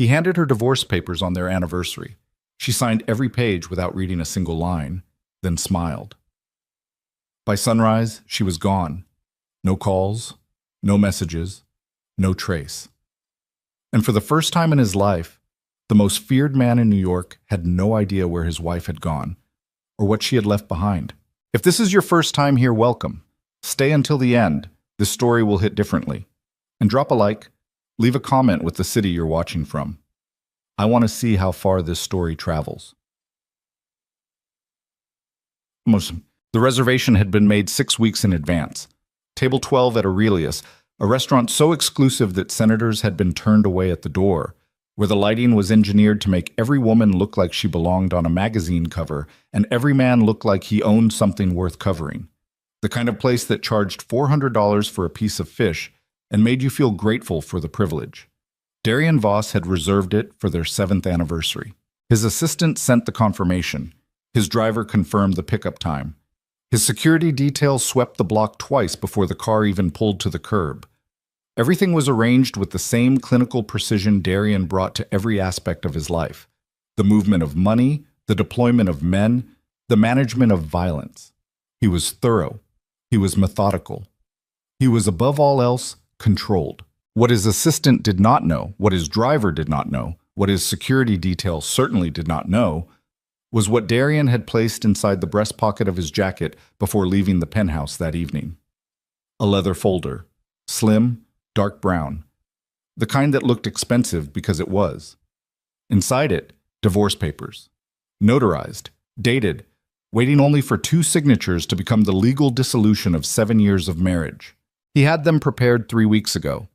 He handed her divorce papers on their anniversary. She signed every page without reading a single line, then smiled. By sunrise, she was gone. No calls, no messages, no trace. And for the first time in his life, the most feared man in New York had no idea where his wife had gone or what she had left behind. If this is your first time here, welcome. Stay until the end. This story will hit differently. And drop a like, leave a comment with the city you're watching from. I want to see how far this story travels. The reservation had been made 6 weeks in advance. Table 12 at Aurelius, a restaurant so exclusive that senators had been turned away at the door, where the lighting was engineered to make every woman look like she belonged on a magazine cover and every man look like he owned something worth covering. The kind of place that charged $400 for a piece of fish and made you feel grateful for the privilege. Darian Voss had reserved it for their 7th anniversary. His assistant sent the confirmation. His driver confirmed the pickup time. His security detail swept the block twice before the car even pulled to the curb. Everything was arranged with the same clinical precision Darian brought to every aspect of his life. The movement of money, the deployment of men, the management of violence. He was thorough. He was methodical. He was above all else controlled. What his assistant did not know, what his driver did not know, what his security detail certainly did not know, was what Darian had placed inside the breast pocket of his jacket before leaving the penthouse that evening. A leather folder, slim, dark brown, the kind that looked expensive because it was. Inside it, divorce papers, notarized, dated, waiting only for 2 signatures to become the legal dissolution of 7 years of marriage. He had them prepared 3 weeks ago.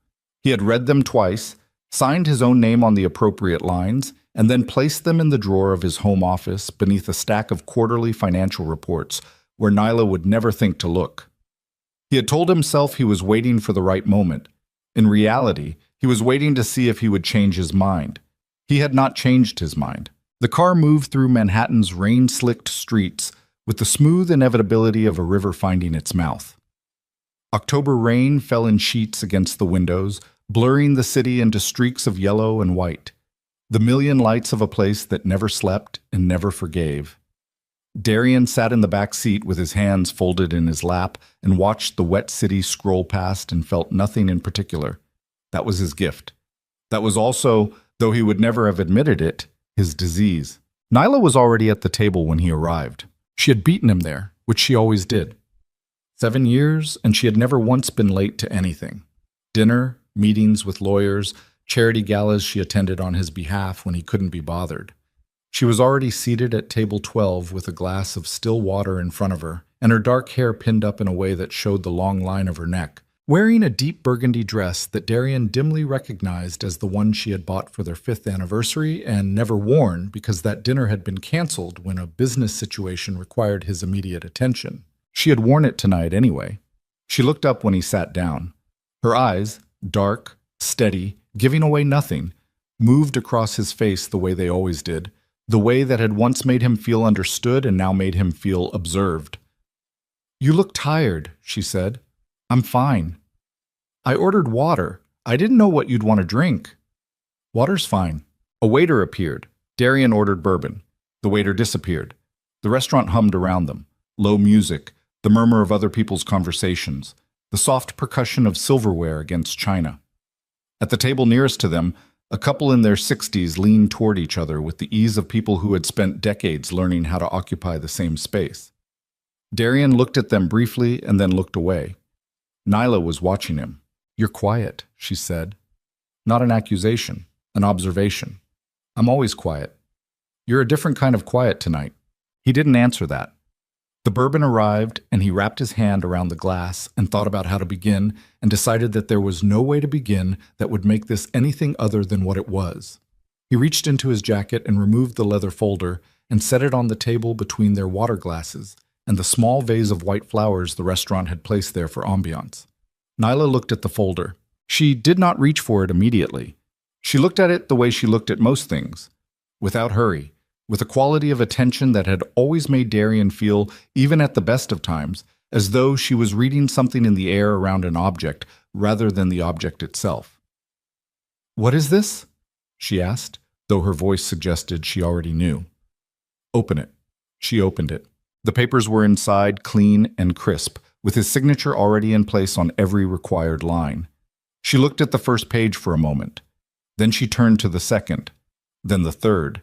He had read them twice, signed his own name on the appropriate lines, and then placed them in the drawer of his home office beneath a stack of quarterly financial reports where Nyla would never think to look. He had told himself he was waiting for the right moment. In reality, he was waiting to see if he would change his mind. He had not changed his mind. The car moved through Manhattan's rain-slicked streets with the smooth inevitability of a river finding its mouth. October rain fell in sheets against the windows, blurring the city into streaks of yellow and white, the million lights of a place that never slept and never forgave. Darian sat in the back seat with his hands folded in his lap and watched the wet city scroll past and felt nothing in particular. That was his gift. That was also, though he would never have admitted it, his disease. Nyla was already at the table when he arrived. She had beaten him there, which she always did. 7 years, and she had never once been late to anything. Dinner, meetings with lawyers, charity galas she attended on his behalf when he couldn't be bothered. She was already seated at table 12 with a glass of still water in front of her, and her dark hair pinned up in a way that showed the long line of her neck, wearing a deep burgundy dress that Darian dimly recognized as the one she had bought for their 5th anniversary and never worn because that dinner had been canceled when a business situation required his immediate attention. She had worn it tonight anyway. She looked up when he sat down. Her eyes, dark, steady, giving away nothing, moved across his face the way they always did, the way that had once made him feel understood and now made him feel observed. "You look tired," she said. "I'm fine. I ordered water. I didn't know what you'd want to drink." "Water's fine." A waiter appeared. Darian ordered bourbon. The waiter disappeared. The restaurant hummed around them. Low music, the murmur of other people's conversations, the soft percussion of silverware against china. At the table nearest to them, a couple in their 60s leaned toward each other with the ease of people who had spent decades learning how to occupy the same space. Darian looked at them briefly and then looked away. Nyla was watching him. "You're quiet," she said. Not an accusation, an observation. "I'm always quiet." "You're a different kind of quiet tonight." He didn't answer that. The bourbon arrived, and he wrapped his hand around the glass and thought about how to begin, and decided that there was no way to begin that would make this anything other than what it was. He reached into his jacket and removed the leather folder and set it on the table between their water glasses and the small vase of white flowers the restaurant had placed there for ambiance. Nyla looked at the folder. She did not reach for it immediately. She looked at it the way she looked at most things, without hurry, with a quality of attention that had always made Darian feel, even at the best of times, as though she was reading something in the air around an object rather than the object itself. "What is this?" she asked, though her voice suggested she already knew. Open it. She opened it. The papers were inside, clean and crisp, with his signature already in place on every required line. She looked at the first page for a moment. Then she turned to the second, then the third.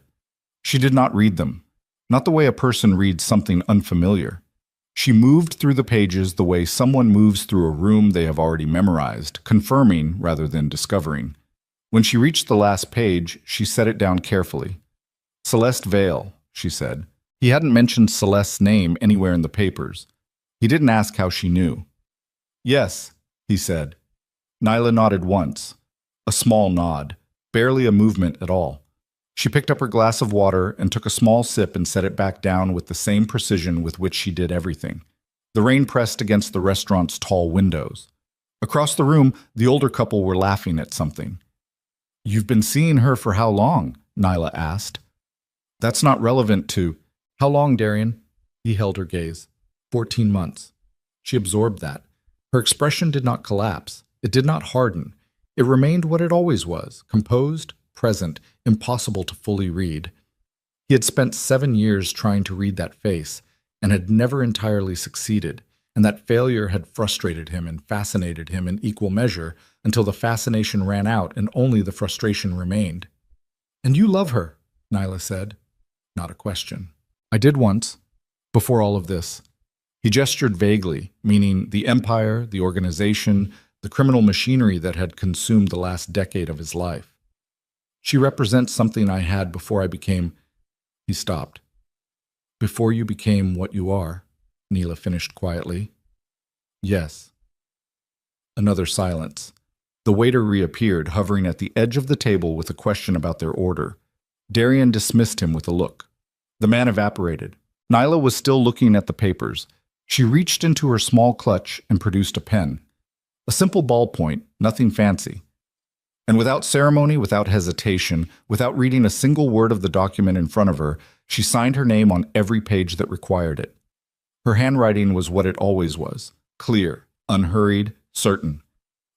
She did not read them, not the way a person reads something unfamiliar. She moved through the pages the way someone moves through a room they have already memorized, confirming rather than discovering. When she reached the last page, she set it down carefully. Celeste Vale, she said. He hadn't mentioned Celeste's name anywhere in the papers. He didn't ask how she knew. Yes, he said. Nyla nodded once. A small nod, barely a movement at all. She picked up her glass of water and took a small sip and set it back down with the same precision with which she did everything. The rain pressed against the restaurant's tall windows. Across the room, the older couple were laughing at something. "You've been seeing her for how long?" Nyla asked. "That's not relevant to—" "How long, Darian?" He held her gaze. 14 months. She absorbed that. Her expression did not collapse. It did not harden. It remained what it always was, composed, present, impossible to fully read. He had spent 7 years trying to read that face, and had never entirely succeeded, and that failure had frustrated him and fascinated him in equal measure until the fascination ran out and only the frustration remained. "And you love her," Nyla said. Not a question. "I did once, before all of this." He gestured vaguely, meaning the empire, the organization, the criminal machinery that had consumed the last decade of his life. "She represents something I had before I became—" He stopped. "Before you became what you are," Nyla finished quietly. "Yes." Another silence. The waiter reappeared, hovering at the edge of the table with a question about their order. Darian dismissed him with a look. The man evaporated. Nyla was still looking at the papers. She reached into her small clutch and produced a pen. A simple ballpoint, nothing fancy. And without ceremony, without hesitation, without reading a single word of the document in front of her, she signed her name on every page that required it. Her handwriting was what it always was, clear, unhurried, certain.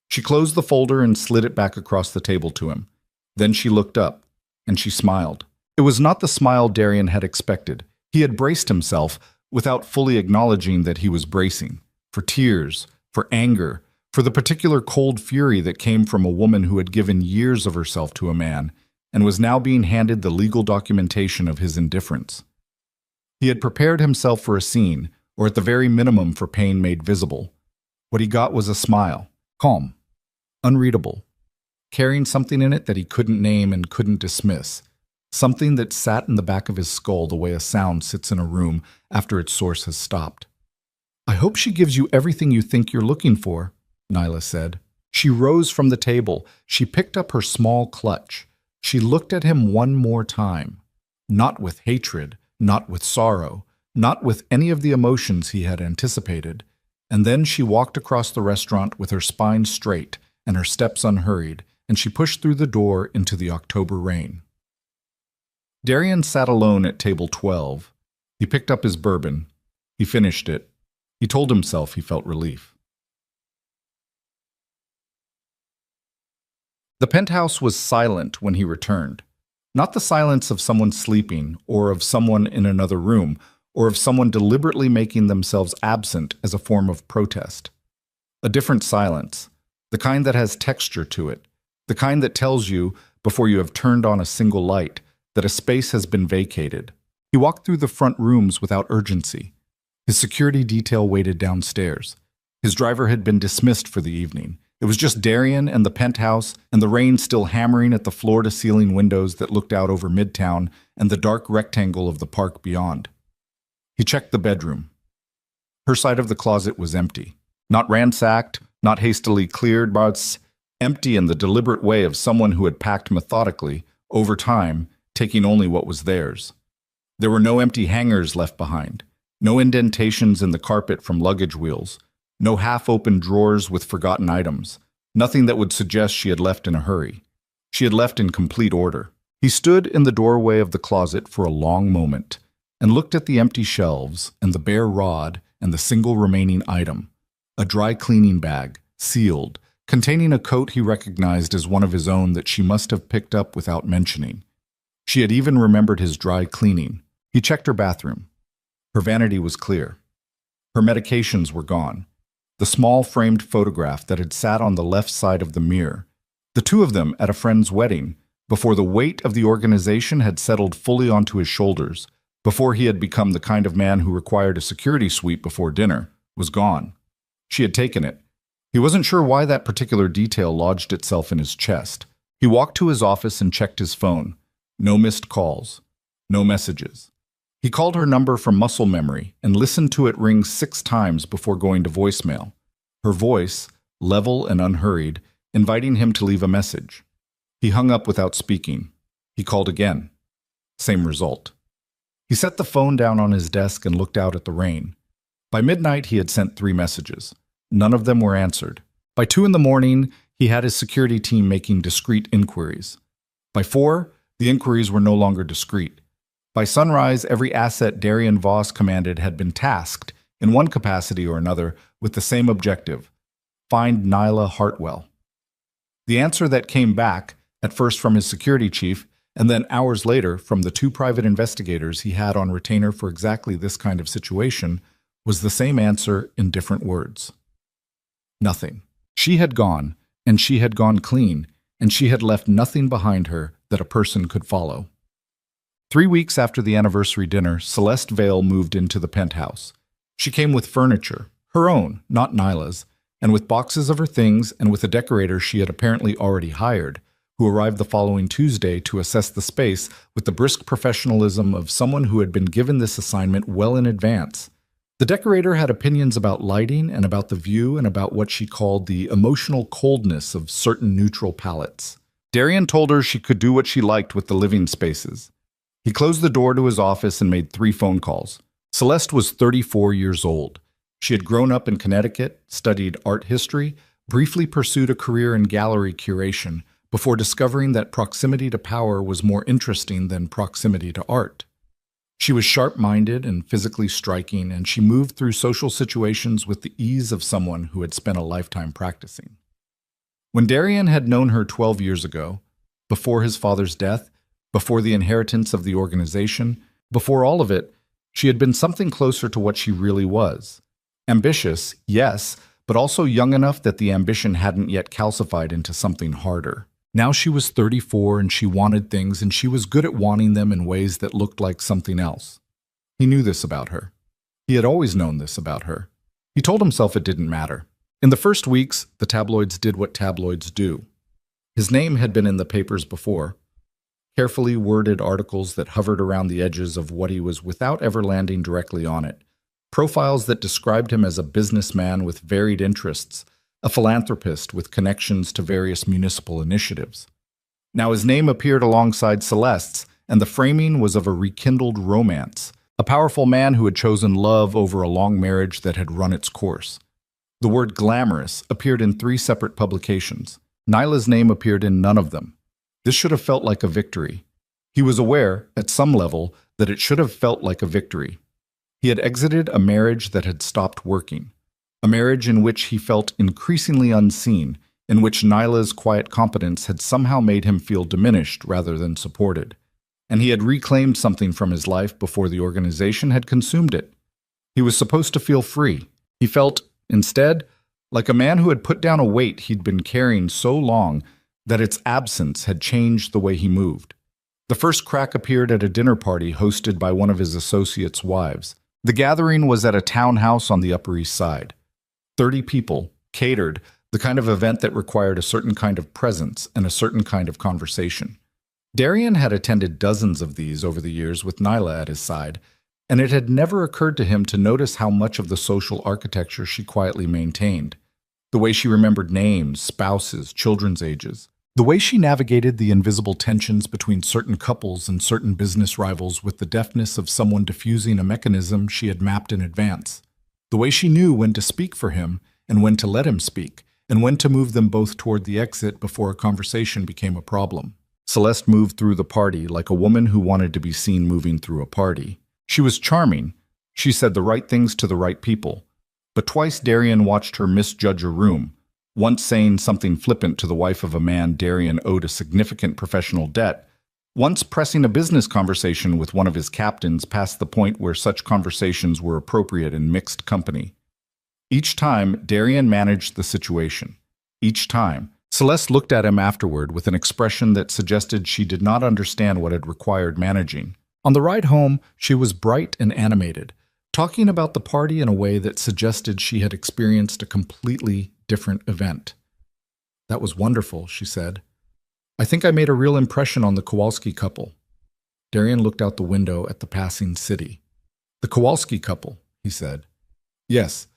She closed the folder and slid it back across the table to him. Then she looked up, and she smiled. It was not the smile Darian had expected. He had braced himself, without fully acknowledging that he was bracing, for tears, for anger, for the particular cold fury that came from a woman who had given years of herself to a man and was now being handed the legal documentation of his indifference. He had prepared himself for a scene, or at the very minimum for pain made visible. What he got was a smile, calm, unreadable, carrying something in it that he couldn't name and couldn't dismiss, something that sat in the back of his skull the way a sound sits in a room after its source has stopped. "I hope she gives you everything you think you're looking for," Nyla said. She rose from the table. She picked up her small clutch. She looked at him one more time, not with hatred, not with sorrow, not with any of the emotions he had anticipated. And then she walked across the restaurant with her spine straight and her steps unhurried, and she pushed through the door into the October rain. Darian sat alone at table 12. He picked up his bourbon. He finished it. He told himself he felt relief. The penthouse was silent when he returned. Not the silence of someone sleeping, or of someone in another room, or of someone deliberately making themselves absent as a form of protest. A different silence, the kind that has texture to it, the kind that tells you, before you have turned on a single light, that a space has been vacated. He walked through the front rooms without urgency. His security detail waited downstairs. His driver had been dismissed for the evening. It was just Darian and the penthouse, and the rain still hammering at the floor-to-ceiling windows that looked out over Midtown and the dark rectangle of the park beyond. He checked the bedroom. Her side of the closet was empty. Not ransacked, not hastily cleared, but empty in the deliberate way of someone who had packed methodically, over time, taking only what was theirs. There were no empty hangers left behind, no indentations in the carpet from luggage wheels, no half-open drawers with forgotten items, nothing that would suggest she had left in a hurry. She had left in complete order. He stood in the doorway of the closet for a long moment and looked at the empty shelves and the bare rod and the single remaining item, a dry cleaning bag, sealed, containing a coat he recognized as one of his own that she must have picked up without mentioning. She had even remembered his dry cleaning. He checked her bathroom. Her vanity was clear. Her medications were gone. The small framed photograph that had sat on the left side of the mirror. The two of them at a friend's wedding, before the weight of the organization had settled fully onto his shoulders, before he had become the kind of man who required a security sweep before dinner, was gone. She had taken it. He wasn't sure why that particular detail lodged itself in his chest. He walked to his office and checked his phone. No missed calls. No messages. He called her number from muscle memory and listened to it ring 6 times before going to voicemail. Her voice, level and unhurried, inviting him to leave a message. He hung up without speaking. He called again. Same result. He set the phone down on his desk and looked out at the rain. By midnight, he had sent 3 messages. None of them were answered. By 2 in the morning, he had his security team making discreet inquiries. By 4, the inquiries were no longer discreet. By sunrise, every asset Darian Voss commanded had been tasked, in one capacity or another, with the same objective: find Nyla Hartwell. The answer that came back, at first from his security chief, and then hours later from the 2 private investigators he had on retainer for exactly this kind of situation, was the same answer in different words. Nothing. She had gone, and she had gone clean, and she had left nothing behind her that a person could follow. 3 weeks after the anniversary dinner, Celeste Vale moved into the penthouse. She came with furniture, her own, not Nyla's, and with boxes of her things and with a decorator she had apparently already hired, who arrived the following Tuesday to assess the space with the brisk professionalism of someone who had been given this assignment well in advance. The decorator had opinions about lighting and about the view and about what she called the emotional coldness of certain neutral palettes. Darian told her she could do what she liked with the living spaces. He closed the door to his office and made 3 phone calls. Celeste was 34 years old. She had grown up in Connecticut, studied art history, briefly pursued a career in gallery curation, before discovering that proximity to power was more interesting than proximity to art. She was sharp-minded and physically striking, and she moved through social situations with the ease of someone who had spent a lifetime practicing. When Darian had known her 12 years ago, before his father's death, before the inheritance of the organization, before all of it, she had been something closer to what she really was. Ambitious, yes, but also young enough that the ambition hadn't yet calcified into something harder. Now she was 34 and she wanted things, and she was good at wanting them in ways that looked like something else. He knew this about her. He had always known this about her. He told himself it didn't matter. In the first weeks, the tabloids did what tabloids do. His name had been in the papers before. Carefully worded articles that hovered around the edges of what he was without ever landing directly on it. Profiles that described him as a businessman with varied interests, a philanthropist with connections to various municipal initiatives. Now his name appeared alongside Celeste's, and the framing was of a rekindled romance, a powerful man who had chosen love over a long marriage that had run its course. The word glamorous appeared in 3 separate publications. Nyla's name appeared in none of them. This should have felt like a victory. He was aware, at some level, that it should have felt like a victory. He had exited a marriage that had stopped working. A marriage in which he felt increasingly unseen, in which Nyla's quiet competence had somehow made him feel diminished rather than supported. And he had reclaimed something from his life before the organization had consumed it. He was supposed to feel free. He felt, instead, like a man who had put down a weight he'd been carrying so long that its absence had changed the way he moved. The first crack appeared at a dinner party hosted by one of his associates' wives. The gathering was at a townhouse on the Upper East Side. 30 people, catered, the kind of event that required a certain kind of presence and a certain kind of conversation. Darian had attended dozens of these over the years with Nyla at his side, and it had never occurred to him to notice how much of the social architecture she quietly maintained. The way she remembered names, spouses, children's ages. The way she navigated the invisible tensions between certain couples and certain business rivals with the deftness of someone diffusing a mechanism she had mapped in advance. The way she knew when to speak for him and when to let him speak, and when to move them both toward the exit before a conversation became a problem. Celeste moved through the party like a woman who wanted to be seen moving through a party. She was charming. She said the right things to the right people. But twice Darian watched her misjudge a room, once saying something flippant to the wife of a man Darian owed a significant professional debt, once pressing a business conversation with one of his captains past the point where such conversations were appropriate in mixed company. Each time, Darian managed the situation. Each time, Celeste looked at him afterward with an expression that suggested she did not understand what had required managing. On the ride home, she was bright and animated, talking about the party in a way that suggested she had experienced a completely different event. "That was wonderful," she said. "I think I made a real impression on the Kowalski couple." Darian looked out the window at the passing city. "The Kowalski couple," he said. "Yes,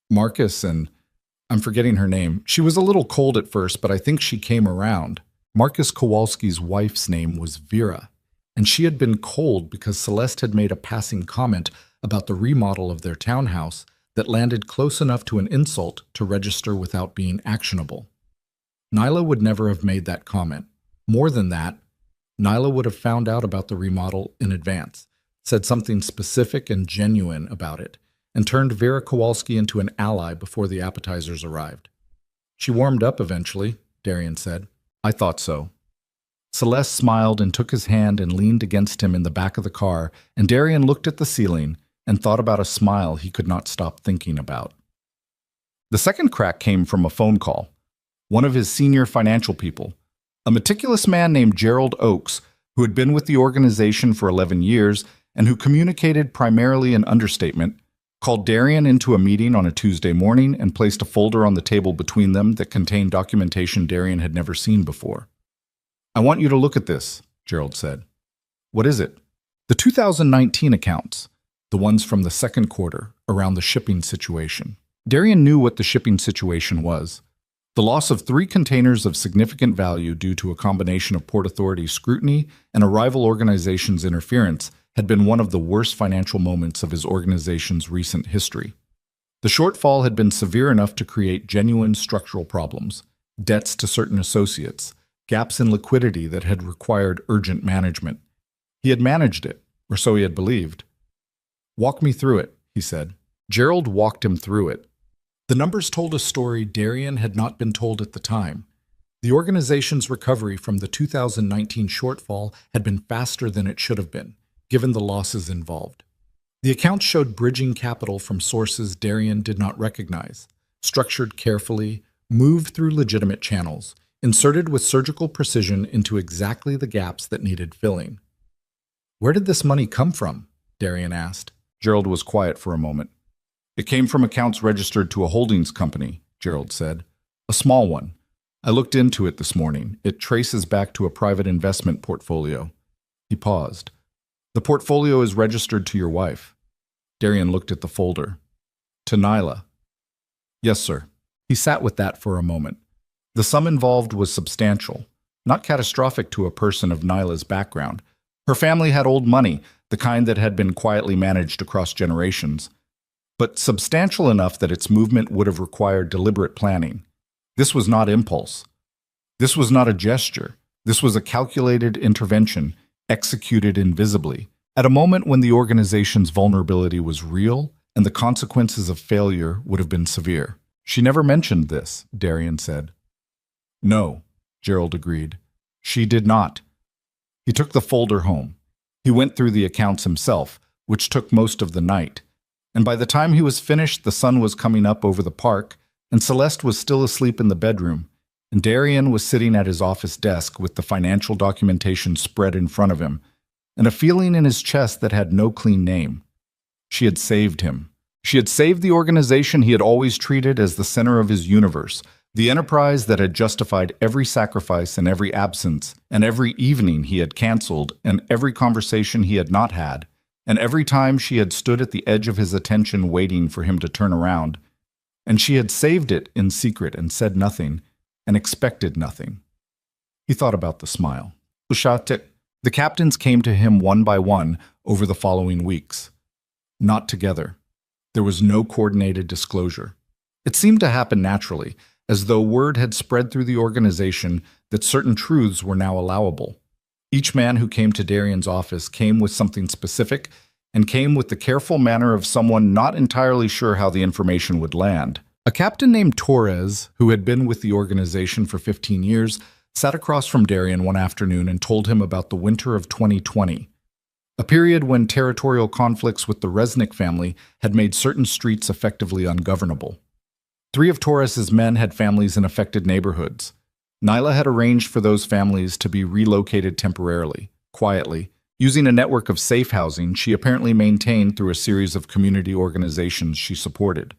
Marcus and I'm forgetting her name. She was a little cold at first, but I think she came around." Marcus Kowalski's wife's name was Vera, and she had been cold because Celeste had made a passing comment about the remodel of their townhouse that landed close enough to an insult to register without being actionable. Nyla would never have made that comment. More than that, Nyla would have found out about the remodel in advance, said something specific and genuine about it, and turned Vera Kowalski into an ally before the appetizers arrived. "She warmed up eventually," Darian said. "I thought so." Celeste smiled and took his hand and leaned against him in the back of the car, and Darian looked at the ceiling and thought about a smile he could not stop thinking about. The second crack came from a phone call. One of his senior financial people, a meticulous man named Gerald Oakes, who had been with the organization for 11 years and who communicated primarily in understatement, called Darian into a meeting on a Tuesday morning and placed a folder on the table between them that contained documentation Darian had never seen before. "I want you to look at this," Gerald said. "What is it?" "The 2019 accounts, the ones from the second quarter, around the shipping situation." Darian knew what the shipping situation was. The loss of 3 containers of significant value due to a combination of Port Authority scrutiny and a rival organization's interference had been one of the worst financial moments of his organization's recent history. The shortfall had been severe enough to create genuine structural problems, debts to certain associates, gaps in liquidity that had required urgent management. He had managed it, or so he had believed. "Walk me through it," he said. Gerald walked him through it. The numbers told a story Darian had not been told at the time. The organization's recovery from the 2019 shortfall had been faster than it should have been, given the losses involved. The accounts showed bridging capital from sources Darian did not recognize, structured carefully, moved through legitimate channels, inserted with surgical precision into exactly the gaps that needed filling. "Where did this money come from?" Darian asked. Gerald was quiet for a moment. "It came from accounts registered to a holdings company," Gerald said. "A small one. I looked into it this morning. It traces back to a private investment portfolio." He paused. "The portfolio is registered to your wife." Darian looked at the folder. "To Nyla." "Yes, sir." He sat with that for a moment. The sum involved was substantial, not catastrophic to a person of Nyla's background. Her family had old money, the kind that had been quietly managed across generations, but substantial enough that its movement would have required deliberate planning. This was not impulse. This was not a gesture. This was a calculated intervention, executed invisibly, at a moment when the organization's vulnerability was real and the consequences of failure would have been severe. "She never mentioned this," Darian said. "No," Gerald agreed. "She did not." He took the folder home. He went through the accounts himself, which took most of the night. And by the time he was finished, the sun was coming up over the park, and Celeste was still asleep in the bedroom, and Darian was sitting at his office desk with the financial documentation spread in front of him, and a feeling in his chest that had no clean name. She had saved him. She had saved the organization he had always treated as the center of his universe, the enterprise that had justified every sacrifice and every absence, and every evening he had canceled, and every conversation he had not had, and every time she had stood at the edge of his attention waiting for him to turn around. And she had saved it in secret and said nothing, and expected nothing. He thought about the smile. The captains came to him one by one over the following weeks. Not together. There was no coordinated disclosure. It seemed to happen naturally, as though word had spread through the organization that certain truths were now allowable. Each man who came to Darian's office came with something specific and came with the careful manner of someone not entirely sure how the information would land. A captain named Torres, who had been with the organization for 15 years, sat across from Darian one afternoon and told him about the winter of 2020, a period when territorial conflicts with the Resnick family had made certain streets effectively ungovernable. 3 of Torres's men had families in affected neighborhoods. Nyla had arranged for those families to be relocated temporarily, quietly, using a network of safe housing she apparently maintained through a series of community organizations she supported.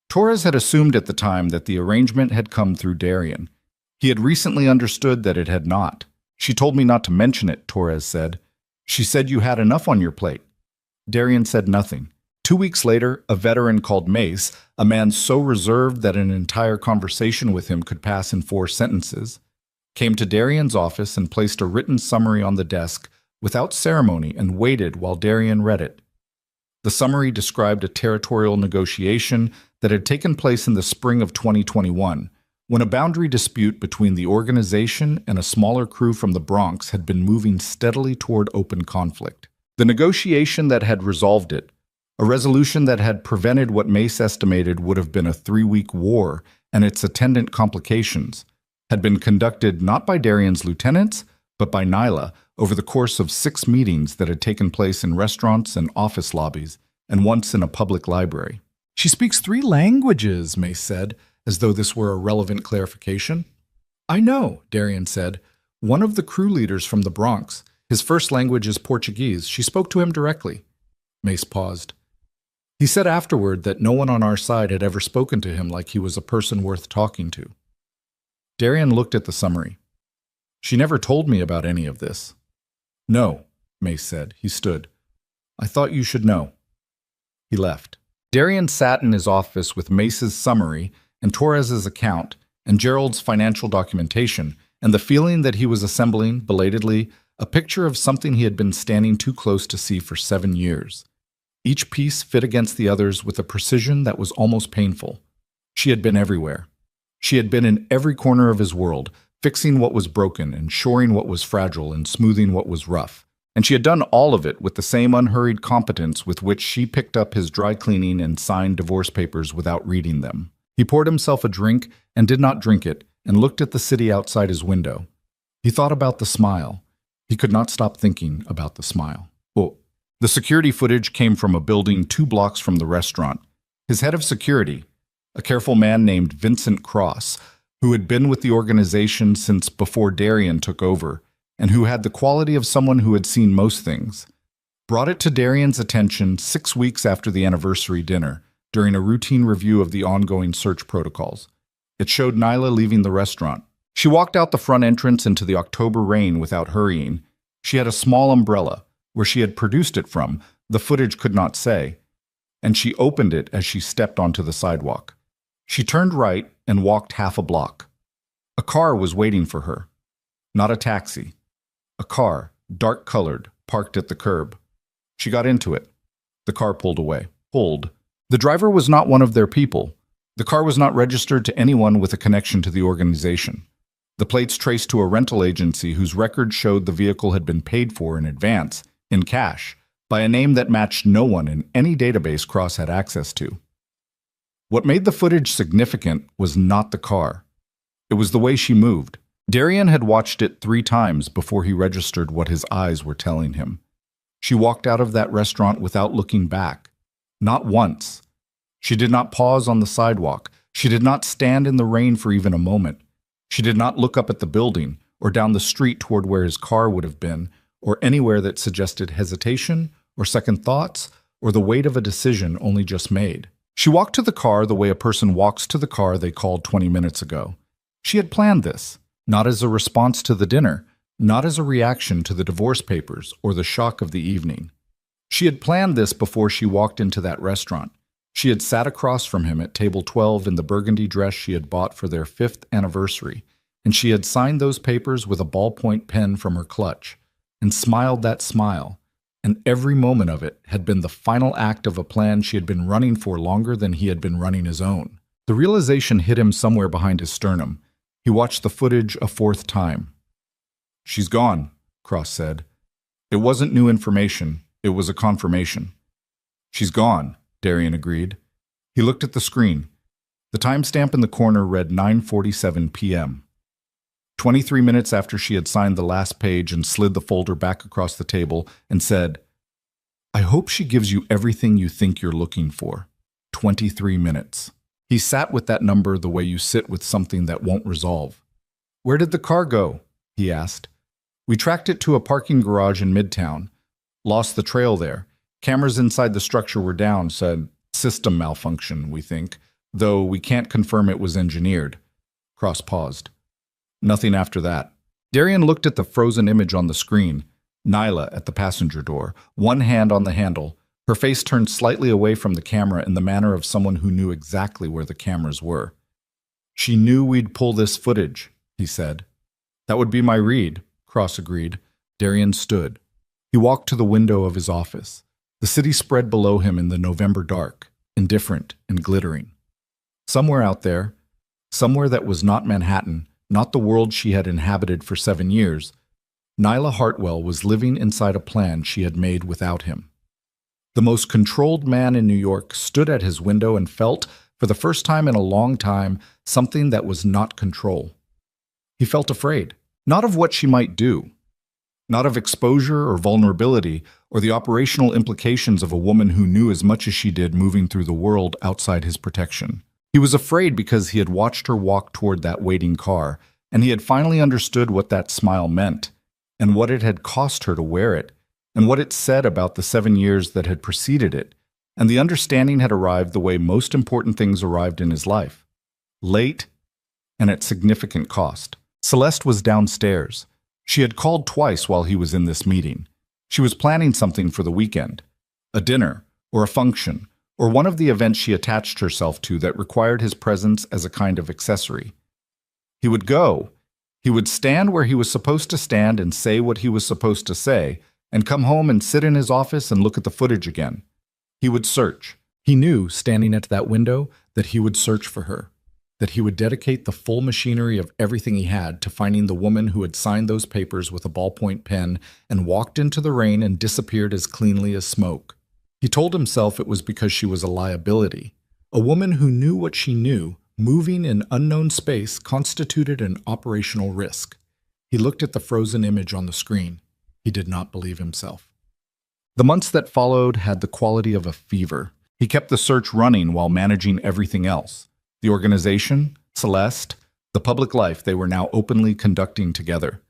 Torres had assumed at the time that the arrangement had come through Darian. He had recently understood that it had not. "She told me not to mention it," Torres said. "She said you had enough on your plate." Darian said nothing. 2 weeks later, a veteran called Mace, a man so reserved that an entire conversation with him could pass in 4 sentences, came to Darian's office and placed a written summary on the desk without ceremony and waited while Darian read it. The summary described a territorial negotiation that had taken place in the spring of 2021, when a boundary dispute between the organization and a smaller crew from the Bronx had been moving steadily toward open conflict. The negotiation that had resolved it, a resolution that had prevented what Mace estimated would have been a 3-week war and its attendant complications, had been conducted not by Darian's lieutenants, but by Nyla over the course of 6 meetings that had taken place in restaurants and office lobbies, and once in a public library. "She speaks 3 languages, Mace said, as though this were a relevant clarification. "I know," Darian said. "One of the crew leaders from the Bronx. His first language is Portuguese. She spoke to him directly." Mace paused. "He said afterward that no one on our side had ever spoken to him like he was a person worth talking to." Darian looked at the summary. "She never told me about any of this." "No," Mace said. He stood. "I thought you should know." He left. Darian sat in his office with Mace's summary and Torres's account and Gerald's financial documentation, and the feeling that he was assembling, belatedly, a picture of something he had been standing too close to see for 7 years. Each piece fit against the others with a precision that was almost painful. She had been everywhere. She had been in every corner of his world, fixing what was broken and shoring what was fragile and smoothing what was rough. And she had done all of it with the same unhurried competence with which she picked up his dry cleaning and signed divorce papers without reading them. He poured himself a drink and did not drink it, and looked at the city outside his window. He thought about the smile. He could not stop thinking about the smile. The security footage came from a building 2 blocks from the restaurant. His head of security, a careful man named Vincent Cross, who had been with the organization since before Darian took over, and who had the quality of someone who had seen most things, brought it to Darian's attention 6 weeks after the anniversary dinner, during a routine review of the ongoing search protocols. It showed Nyla leaving the restaurant. She walked out the front entrance into the October rain without hurrying. She had a small umbrella. Where she had produced it from, the footage could not say, and she opened it as she stepped onto the sidewalk. She turned right and walked half a block. A car was waiting for her. Not a taxi. A car, dark-colored, parked at the curb. She got into it. The car pulled away. The driver was not one of their people. The car was not registered to anyone with a connection to the organization. The plates traced to a rental agency whose record showed the vehicle had been paid for in advance, in cash, by a name that matched no one in any database Cross had access to. What made the footage significant was not the car. It was the way she moved. Darian had watched it 3 times before he registered what his eyes were telling him. She walked out of that restaurant without looking back. Not once. She did not pause on the sidewalk. She did not stand in the rain for even a moment. She did not look up at the building or down the street toward where his car would have been, or anywhere that suggested hesitation or second thoughts or the weight of a decision only just made. She walked to the car the way a person walks to the car they called 20 minutes ago. She had planned this, not as a response to the dinner, not as a reaction to the divorce papers or the shock of the evening. She had planned this before she walked into that restaurant. She had sat across from him at table 12 in the burgundy dress she had bought for their 5th anniversary, and she had signed those papers with a ballpoint pen from her clutch, and smiled that smile, and every moment of it had been the final act of a plan she had been running for longer than he had been running his own. The realization hit him somewhere behind his sternum. He watched the footage a 4th time. "She's gone," Cross said. It wasn't new information, it was a confirmation. "She's gone," Darian agreed. He looked at the screen. The timestamp in the corner read 9:47 p.m. 23 minutes after she had signed the last page and slid the folder back across the table and said, "I hope she gives you everything you think you're looking for." 23 minutes. He sat with that number the way you sit with something that won't resolve. "Where did the car go?" he asked. "We tracked it to a parking garage in Midtown. Lost the trail there. Cameras inside the structure were down, said system malfunction, we think, though we can't confirm it was engineered." Cross paused. Nothing after that. Darian looked at the frozen image on the screen, Nyla at the passenger door, one hand on the handle, her face turned slightly away from the camera in the manner of someone who knew exactly where the cameras were. "She knew we'd pull this footage," he said. "That would be my read," Cross agreed. Darian stood. He walked to the window of his office. The city spread below him in the November dark, indifferent and glittering. Somewhere out there, somewhere that was not Manhattan, not the world she had inhabited for 7 years, Nyla Hartwell was living inside a plan she had made without him. The most controlled man in New York stood at his window and felt, for the first time in a long time, something that was not control. He felt afraid, not of what she might do, not of exposure or vulnerability or the operational implications of a woman who knew as much as she did moving through the world outside his protection. He was afraid because he had watched her walk toward that waiting car, and he had finally understood what that smile meant, and what it had cost her to wear it, and what it said about the 7 years that had preceded it, and the understanding had arrived the way most important things arrived in his life. Late, and at significant cost. Celeste was downstairs. She had called twice while he was in this meeting. She was planning something for the weekend, a dinner, or a function, or one of the events she attached herself to that required his presence as a kind of accessory. He would go. He would stand where he was supposed to stand and say what he was supposed to say, and come home and sit in his office and look at the footage again. He would search. He knew, standing at that window, that he would search for her, that he would dedicate the full machinery of everything he had to finding the woman who had signed those papers with a ballpoint pen and walked into the rain and disappeared as cleanly as smoke. He told himself it was because she was a liability. A woman who knew what she knew, moving in unknown space, constituted an operational risk. He looked at the frozen image on the screen. He did not believe himself. The months that followed had the quality of a fever. He kept the search running while managing everything else. The organization, Celeste, the public life they were now openly conducting together.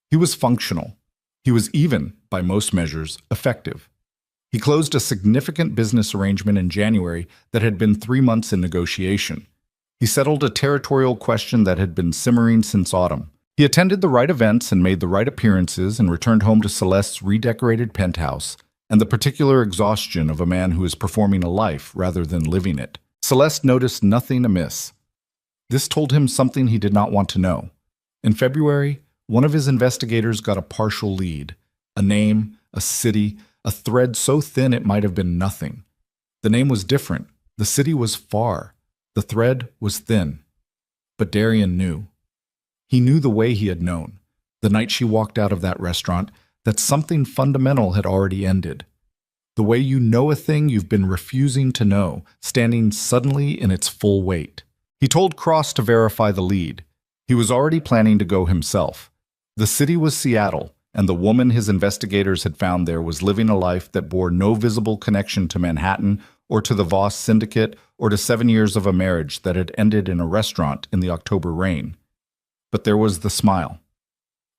He was functional. He was even, by most measures, effective. He closed a significant business arrangement in January that had been 3 months in negotiation. He settled a territorial question that had been simmering since autumn. He attended the right events and made the right appearances and returned home to Celeste's redecorated penthouse and the particular exhaustion of a man who is performing a life rather than living it. Celeste noticed nothing amiss. This told him something he did not want to know. In February, one of his investigators got a partial lead. A name, a city, a thread so thin it might have been nothing. The name was different. The city was far. The thread was thin. But Darian knew. He knew the way he had known, the night she walked out of that restaurant, that something fundamental had already ended. The way you know a thing you've been refusing to know, standing suddenly in its full weight. He told Cross to verify the lead. He was already planning to go himself. The city was Seattle, and the woman his investigators had found there was living a life that bore no visible connection to Manhattan or to the Voss syndicate or to 7 years of a marriage that had ended in a restaurant in the October rain. But there was the smile.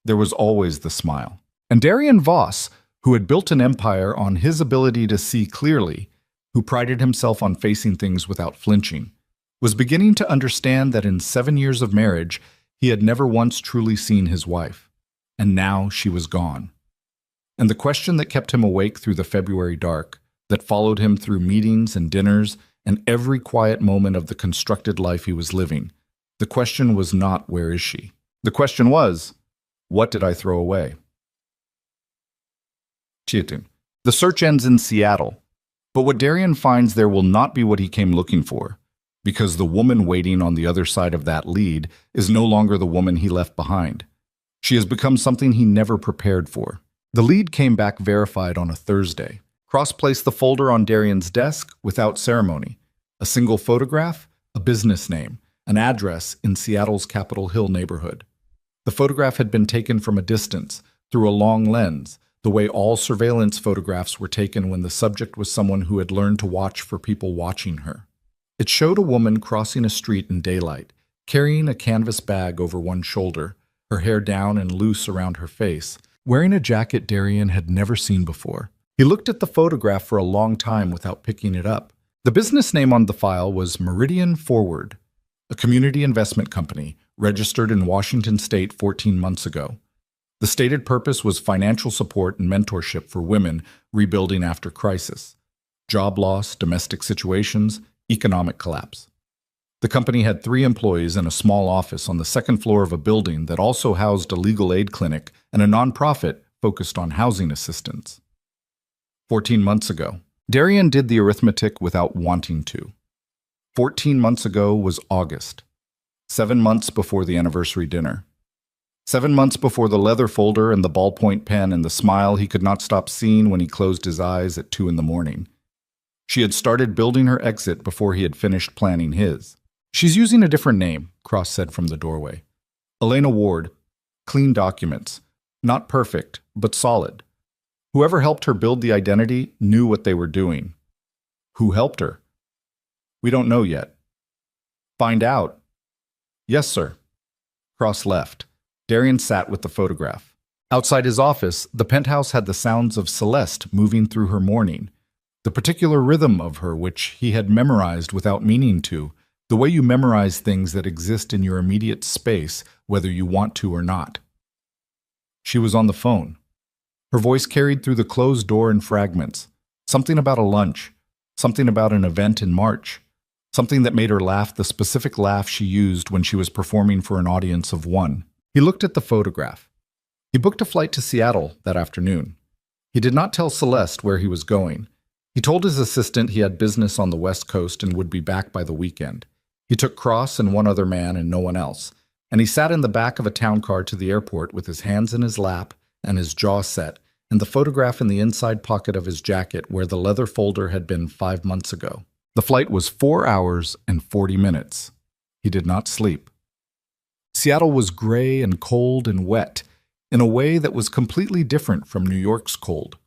There was always the smile. And Darian Voss, who had built an empire on his ability to see clearly, who prided himself on facing things without flinching, was beginning to understand that in 7 years of marriage, he had never once truly seen his wife. And now she was gone. And the question that kept him awake through the February dark, that followed him through meetings and dinners and every quiet moment of the constructed life he was living, the question was not, where is she? The question was, what did I throw away? Cheating. The search ends in Seattle, but what Darian finds there will not be what he came looking for, because the woman waiting on the other side of that lead is no longer the woman he left behind. She has become something he never prepared for. The lead came back verified on a Thursday. Cross placed the folder on Darian's desk without ceremony. A single photograph, a business name, an address in Seattle's Capitol Hill neighborhood. The photograph had been taken from a distance, through a long lens, the way all surveillance photographs were taken when the subject was someone who had learned to watch for people watching her. It showed a woman crossing a street in daylight, carrying a canvas bag over one shoulder, her hair down and loose around her face, wearing a jacket Darian had never seen before. He looked at the photograph for a long time without picking it up. The business name on the file was Meridian Forward, a community investment company registered in Washington state 14 months ago. The stated purpose was financial support and mentorship for women rebuilding after crisis, job loss, domestic situations, economic collapse. The company had 3 employees in a small office on the second floor of a building that also housed a legal aid clinic and a nonprofit focused on housing assistance. 14 months ago, Darian did the arithmetic without wanting to. 14 months ago was August, 7 months before the anniversary dinner. 7 months before the leather folder and the ballpoint pen and the smile he could not stop seeing when he closed his eyes at 2 in the morning. She had started building her exit before he had finished planning his. "She's using a different name," Cross said from the doorway. "Elena Ward. Clean documents. Not perfect, but solid. Whoever helped her build the identity knew what they were doing." "Who helped her?" "We don't know yet." "Find out." "Yes, sir." Cross left. Darian sat with the photograph. Outside his office, the penthouse had the sounds of Celeste moving through her morning, the particular rhythm of her which he had memorized without meaning to, the way you memorize things that exist in your immediate space, whether you want to or not. She was on the phone. Her voice carried through the closed door in fragments. Something about a lunch, something about an event in March, something that made her laugh the specific laugh she used when she was performing for an audience of 1. He looked at the photograph. He booked a flight to Seattle that afternoon. He did not tell Celeste where he was going. He told his assistant he had business on the West Coast and would be back by the weekend. He took Cross and 1 other man and no one else, and he sat in the back of a town car to the airport with his hands in his lap and his jaw set, and the photograph in the inside pocket of his jacket where the leather folder had been 5 months ago. The flight was 4 hours and 40 minutes. He did not sleep. Seattle was gray and cold and wet, in a way that was completely different from New York's cold.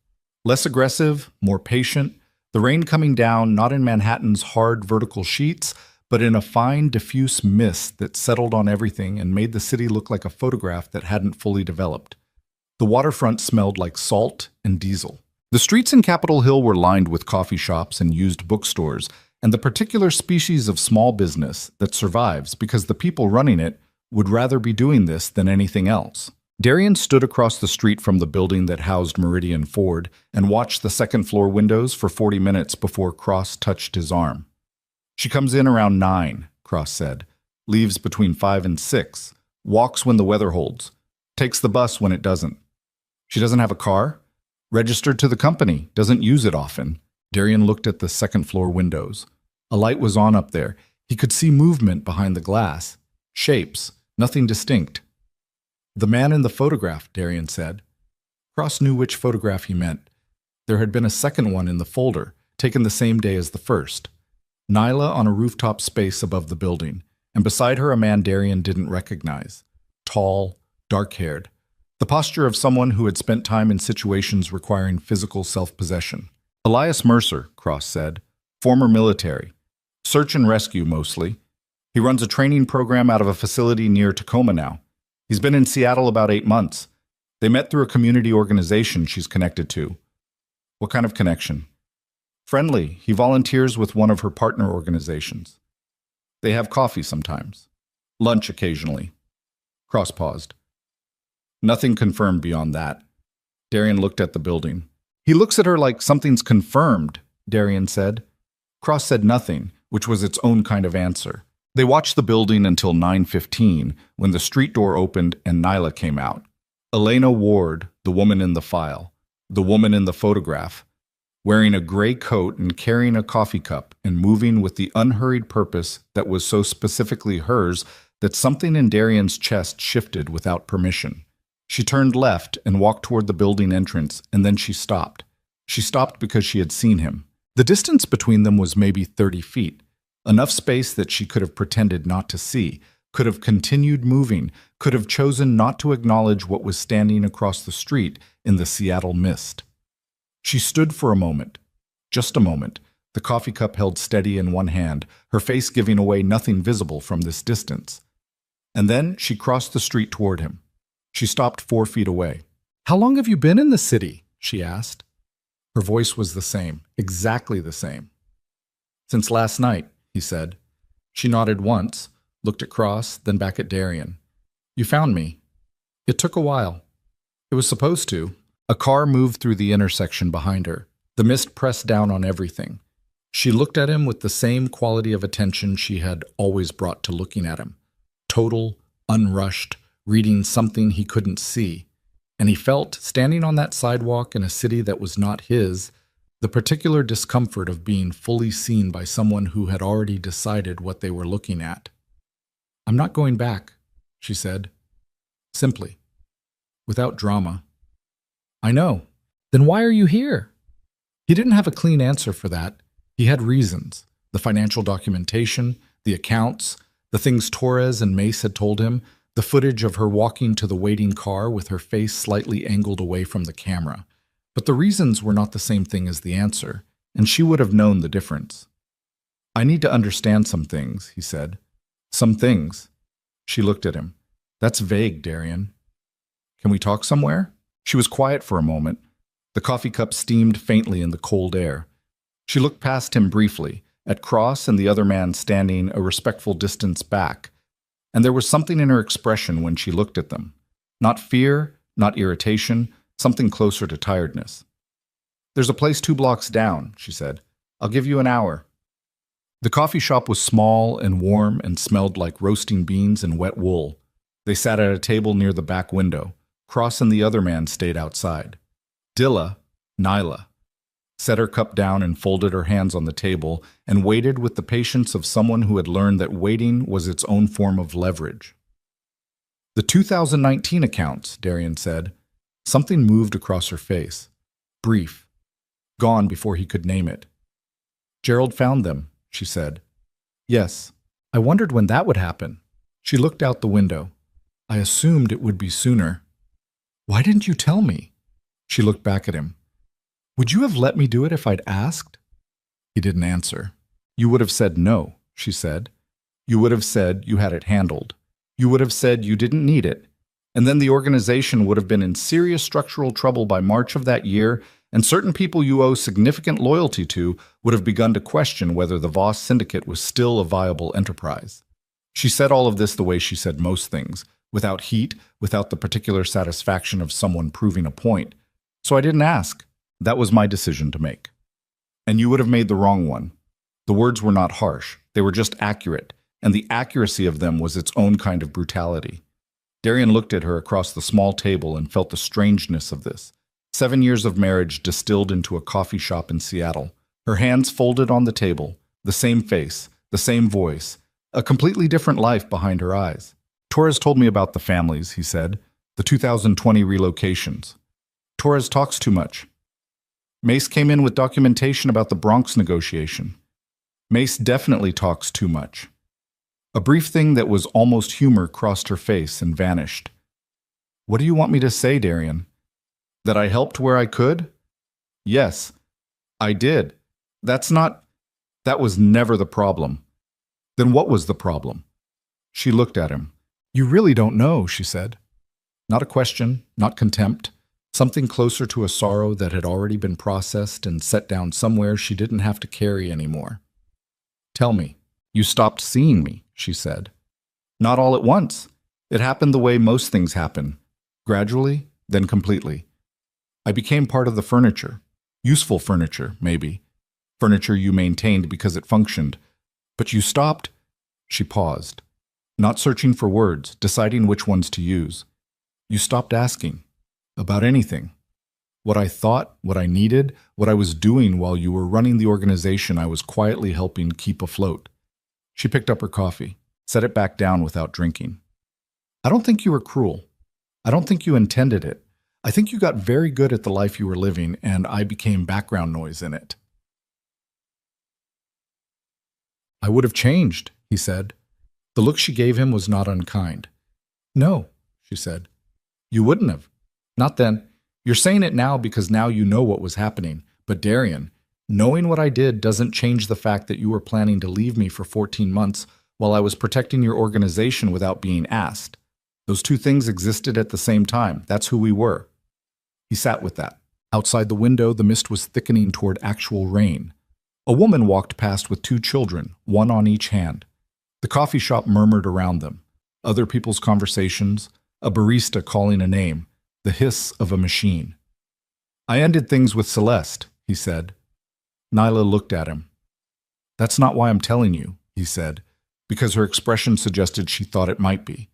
Less aggressive, more patient, the rain coming down not in Manhattan's hard vertical sheets, but in a fine, diffuse mist that settled on everything and made the city look like a photograph that hadn't fully developed. The waterfront smelled like salt and diesel. The streets in Capitol Hill were lined with coffee shops and used bookstores, and the particular species of small business that survives because the people running it would rather be doing this than anything else. Darian stood across the street from the building that housed Meridian Ford and watched the second-floor windows for 40 minutes before Cross touched his arm. "She comes in around 9, Cross said, "leaves between 5 and 6, walks when the weather holds, takes the bus when it doesn't. She doesn't have a car? Registered to the company, doesn't use it often." Darian looked at the second-floor windows. A light was on up there. He could see movement behind the glass. Shapes, nothing distinct. "The man in the photograph," Darian said. Cross knew which photograph he meant. There had been a second one in the folder, taken the same day as the first. Nyla on a rooftop space above the building, and beside her a man Darian didn't recognize. Tall, dark-haired. The posture of someone who had spent time in situations requiring physical self-possession. "Elias Mercer," Cross said. "Former military. Search and rescue, mostly. He runs a training program out of a facility near Tacoma now. He's been in Seattle about 8 months. They met through a community organization she's connected to." "What kind of connection?" "Friendly. He volunteers with one of her partner organizations. They have coffee sometimes. Lunch occasionally." Cross paused. "Nothing confirmed beyond that." Darian looked at the building. "He looks at her like something's confirmed," Darian said. Cross said nothing, which was its own kind of answer. They watched the building until 9:15, when the street door opened and Nyla came out. Elena Ward, the woman in the file, the woman in the photograph, wearing a gray coat and carrying a coffee cup and moving with the unhurried purpose that was so specifically hers that something in Darian's chest shifted without permission. She turned left and walked toward the building entrance, and then she stopped. She stopped because she had seen him. The distance between them was maybe 30 feet. Enough space that she could have pretended not to see, could have continued moving, could have chosen not to acknowledge what was standing across the street in the Seattle mist. She stood for a moment, just a moment, the coffee cup held steady in one hand, her face giving away nothing visible from this distance. And then she crossed the street toward him. She stopped 4 feet away. "How long have you been in the city?" she asked. Her voice was the same, exactly the same. "Since last night," he said. She nodded once, looked across, then back at Darian. "You found me. It took a while. It was supposed to." A car moved through the intersection behind her. The mist pressed down on everything. She looked at him with the same quality of attention she had always brought to looking at him. Total, unrushed, reading something he couldn't see. And he felt, standing on that sidewalk in a city that was not his, the particular discomfort of being fully seen by someone who had already decided what they were looking at. "I'm not going back," she said. Simply. Without drama. "I know. Then why are you here?" He didn't have a clean answer for that. He had reasons. The financial documentation, the accounts, the things Torres and Mace had told him, the footage of her walking to the waiting car with her face slightly angled away from the camera. But the reasons were not the same thing as the answer, and she would have known the difference. "I need to understand some things," he said. "Some things." She looked at him. "That's vague, Darian. Can we talk somewhere?" She was quiet for a moment. The coffee cup steamed faintly in the cold air. She looked past him briefly, at Cross and the other man standing a respectful distance back, and there was something in her expression when she looked at them. Not fear, not irritation, something closer to tiredness. "There's a place 2 blocks down," she said. "I'll give you an hour." The coffee shop was small and warm and smelled like roasting beans and wet wool. They sat at a table near the back window. Cross and the other man stayed outside. Nyla, set her cup down and folded her hands on the table and waited with the patience of someone who had learned that waiting was its own form of leverage. "The 2019 accounts," Darian said. Something moved across her face. Brief. Gone before he could name it. "Gerald found them," she said. "Yes. I wondered when that would happen." She looked out the window. "I assumed it would be sooner." "Why didn't you tell me?" She looked back at him. "Would you have let me do it if I'd asked?" He didn't answer. "You would have said no," she said. "You would have said you had it handled. You would have said you didn't need it. And then the organization would have been in serious structural trouble by March of that year, and certain people you owe significant loyalty to would have begun to question whether the Voss Syndicate was still a viable enterprise." She said all of this the way she said most things, without heat, without the particular satisfaction of someone proving a point. "So I didn't ask. That was my decision to make. And you would have made the wrong one." The words were not harsh. They were just accurate, and the accuracy of them was its own kind of brutality. Darian looked at her across the small table and felt the strangeness of this. 7 years of marriage distilled into a coffee shop in Seattle. Her hands folded on the table, the same face, the same voice, a completely different life behind her eyes. "Torres told me about the families," he said. "The 2020 relocations. Torres talks too much. Mace came in with documentation about the Bronx negotiation. Mace definitely talks too much." A brief thing that was almost humor crossed her face and vanished. "What do you want me to say, Darian? That I helped where I could?" "Yes, I did. That was never the problem." "Then what was the problem?" She looked at him. "You really don't know," she said. Not a question, not contempt. Something closer to a sorrow that had already been processed and set down somewhere she didn't have to carry anymore. "Tell me. You stopped seeing me," she said. "Not all at once. It happened the way most things happen. Gradually, then completely. I became part of the furniture. Useful furniture, maybe. Furniture you maintained because it functioned. But you stopped." She paused, not searching for words, deciding which ones to use. "You stopped asking. About anything. What I thought, what I needed, what I was doing while you were running the organization I was quietly helping keep afloat." She picked up her coffee, set it back down without drinking. "I don't think you were cruel. I don't think you intended it. I think you got very good at the life you were living, and I became background noise in it." I would have changed, he said. The look she gave him was not unkind. No, she said. You wouldn't have. Not then. You're saying it now because now you know what was happening. But Darian, knowing what I did doesn't change the fact that you were planning to leave me for 14 months while I was protecting your organization without being asked. Those two things existed at the same time. That's who we were. He sat with that. Outside the window, the mist was thickening toward actual rain. A woman walked past with two children, one on each hand. The coffee shop murmured around them. Other people's conversations, a barista calling a name, the hiss of a machine. I ended things with Celeste, he said. Nyla looked at him. That's not why I'm telling you, he said, because her expression suggested she thought it might be.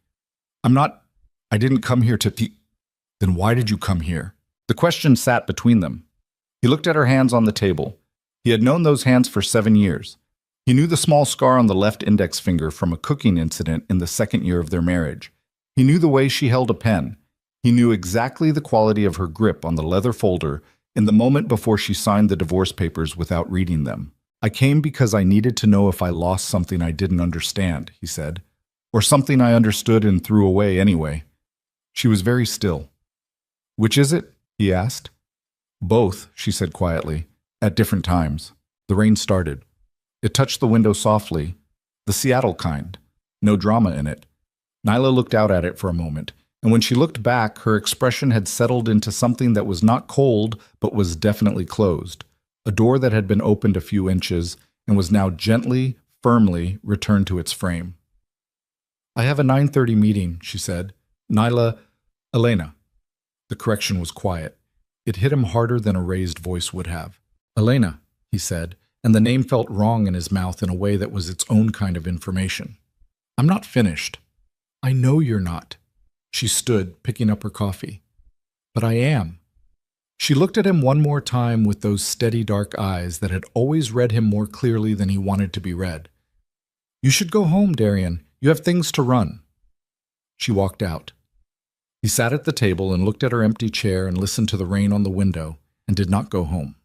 I didn't come here to... Then why did you come here? The question sat between them. He looked at her hands on the table. He had known those hands for 7 years. He knew the small scar on the left index finger from a cooking incident in the second year of their marriage. He knew the way she held a pen. He knew exactly the quality of her grip on the leather folder in the moment before she signed the divorce papers without reading them. I came because I needed to know if I lost something I didn't understand, he said, or something I understood and threw away anyway. She was very still. Which is it? He asked. Both, she said quietly, at different times. The rain started. It touched the window softly, the Seattle kind, no drama in it. Nyla looked out at it for a moment, and when she looked back, her expression had settled into something that was not cold, but was definitely closed. A door that had been opened a few inches and was now gently, firmly returned to its frame. I have a 9:30 meeting, she said. Nyla, Elena. The correction was quiet. It hit him harder than a raised voice would have. Elena, he said, and the name felt wrong in his mouth in a way that was its own kind of information. I'm not finished. I know you're not. She stood, picking up her coffee. But I am. She looked at him one more time with those steady dark eyes that had always read him more clearly than he wanted to be read. You should go home, Darian. You have things to run. She walked out. He sat at the table and looked at her empty chair and listened to the rain on the window and did not go home.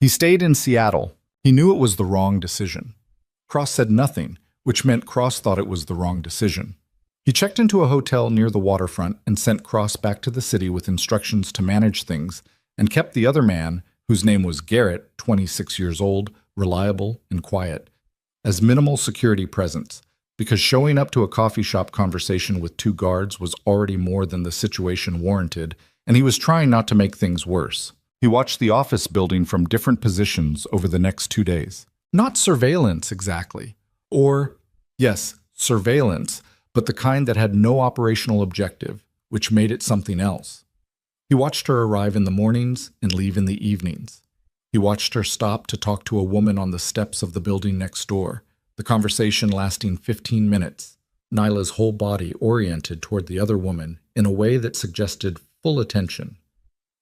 He stayed in Seattle. He knew it was the wrong decision. Cross said nothing, which meant Cross thought it was the wrong decision. He checked into a hotel near the waterfront and sent Cross back to the city with instructions to manage things and kept the other man, whose name was Garrett, 26 years old, reliable and quiet, as minimal security presence, because showing up to a coffee shop conversation with 2 guards was already more than the situation warranted, and he was trying not to make things worse. He watched the office building from different positions over the next 2 days. Not surveillance, exactly. Or, yes, surveillance, but the kind that had no operational objective, which made it something else. He watched her arrive in the mornings and leave in the evenings. He watched her stop to talk to a woman on the steps of the building next door, the conversation lasting 15 minutes, Nyla's whole body oriented toward the other woman in a way that suggested full attention.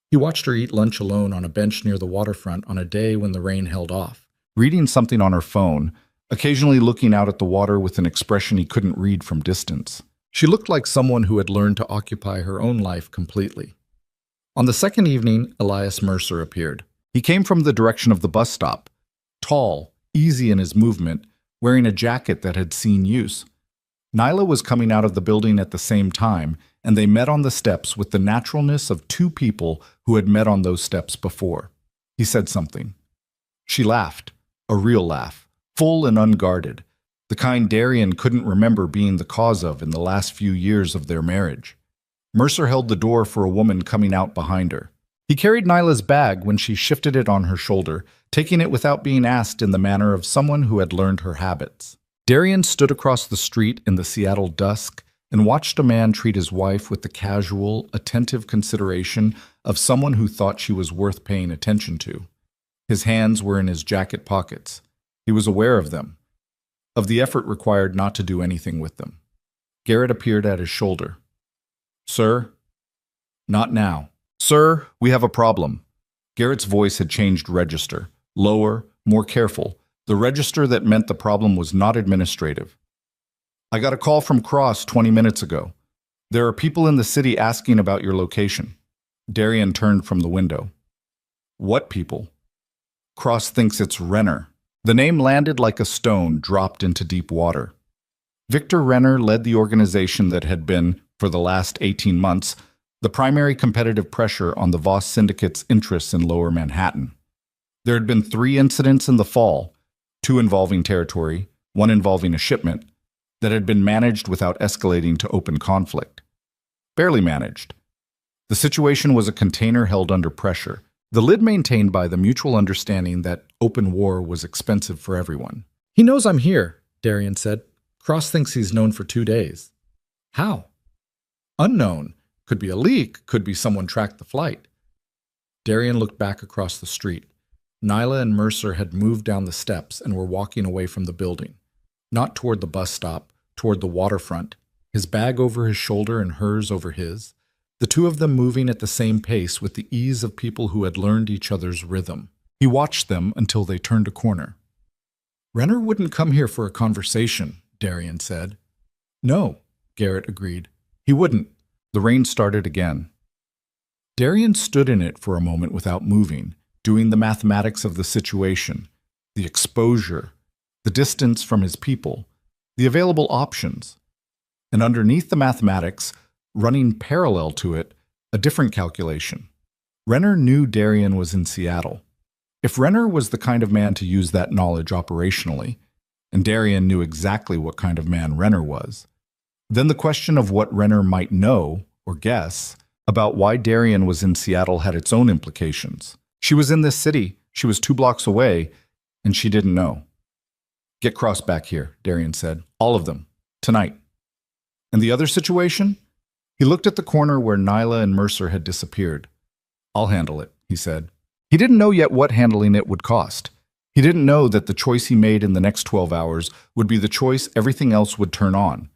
He watched her eat lunch alone on a bench near the waterfront on a day when the rain held off, reading something on her phone, occasionally looking out at the water with an expression he couldn't read from distance. She looked like someone who had learned to occupy her own life completely. On the second evening, Elias Mercer appeared. He came from the direction of the bus stop, tall, easy in his movement, wearing a jacket that had seen use. Nyla was coming out of the building at the same time, and they met on the steps with the naturalness of 2 people who had met on those steps before. He said something. She laughed, a real laugh, full and unguarded, the kind Darian couldn't remember being the cause of in the last few years of their marriage. Mercer held the door for a woman coming out behind her. He carried Nyla's bag when she shifted it on her shoulder, taking it without being asked in the manner of someone who had learned her habits. Darian stood across the street in the Seattle dusk and watched a man treat his wife with the casual, attentive consideration of someone who thought she was worth paying attention to. His hands were in his jacket pockets. He was aware of them, of the effort required not to do anything with them. Garrett appeared at his shoulder. Sir? Not now. Sir, we have a problem. Garrett's voice had changed register, lower, more careful, the register that meant the problem was not administrative. I got a call from Cross 20 minutes ago. There are people in the city asking about your location. Darian turned from the window. What people? Cross thinks it's Renner. The name landed like a stone dropped into deep water. Victor Renner led the organization that had been, for the last 18 months, the primary competitive pressure on the Voss Syndicate's interests in Lower Manhattan. There had been 3 incidents in the fall, 2 involving territory, 1 involving a shipment, that had been managed without escalating to open conflict. Barely managed. The situation was a container held under pressure, the lid maintained by the mutual understanding that open war was expensive for everyone. "He knows I'm here," Darian said. "Cross thinks he's known for 2 days." "How?" "Unknown. Could be a leak, could be someone tracked the flight." Darian looked back across the street. Nyla and Mercer had moved down the steps and were walking away from the building. Not toward the bus stop, toward the waterfront, his bag over his shoulder and hers over his, the 2 of them moving at the same pace with the ease of people who had learned each other's rhythm. He watched them until they turned a corner. "Renner wouldn't come here for a conversation," Darian said. "No," Garrett agreed. "He wouldn't." The rain started again. Darian stood in it for a moment without moving, doing the mathematics of the situation, the exposure, the distance from his people, the available options. And underneath the mathematics, running parallel to it, a different calculation. Renner knew Darian was in Seattle. If Renner was the kind of man to use that knowledge operationally, and Darian knew exactly what kind of man Renner was, then the question of what Renner might know, or guess, about why Darian was in Seattle had its own implications. She was in this city, she was 2 blocks away, and she didn't know. "Get Cross back here," Darian said. "All of them. Tonight." "And the other situation?" He looked at the corner where Nyla and Mercer had disappeared. "I'll handle it," he said. He didn't know yet what handling it would cost. He didn't know that the choice he made in the next 12 hours would be the choice everything else would turn on.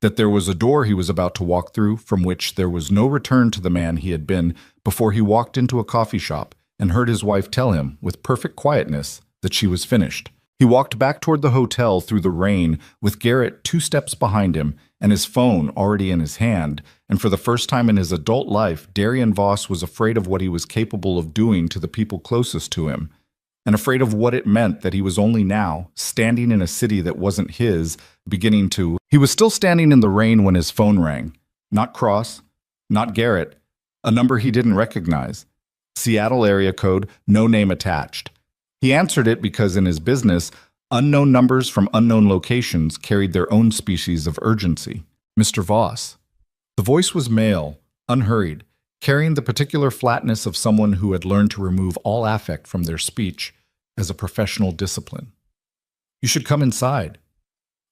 That there was a door he was about to walk through from which there was no return to the man he had been before he walked into a coffee shop and heard his wife tell him, with perfect quietness, that she was finished. He walked back toward the hotel through the rain with Garrett 2 steps behind him and his phone already in his hand, and for the first time in his adult life, Darian Voss was afraid of what he was capable of doing to the people closest to him, and afraid of what it meant that he was only now, standing in a city that wasn't his, beginning to... He was still standing in the rain when his phone rang. Not Cross, not Garrett, a number he didn't recognize. Seattle area code, no name attached. He answered it because in his business, unknown numbers from unknown locations carried their own species of urgency. "Mr. Voss." The voice was male, unhurried, carrying the particular flatness of someone who had learned to remove all affect from their speech as a professional discipline. "You should come inside.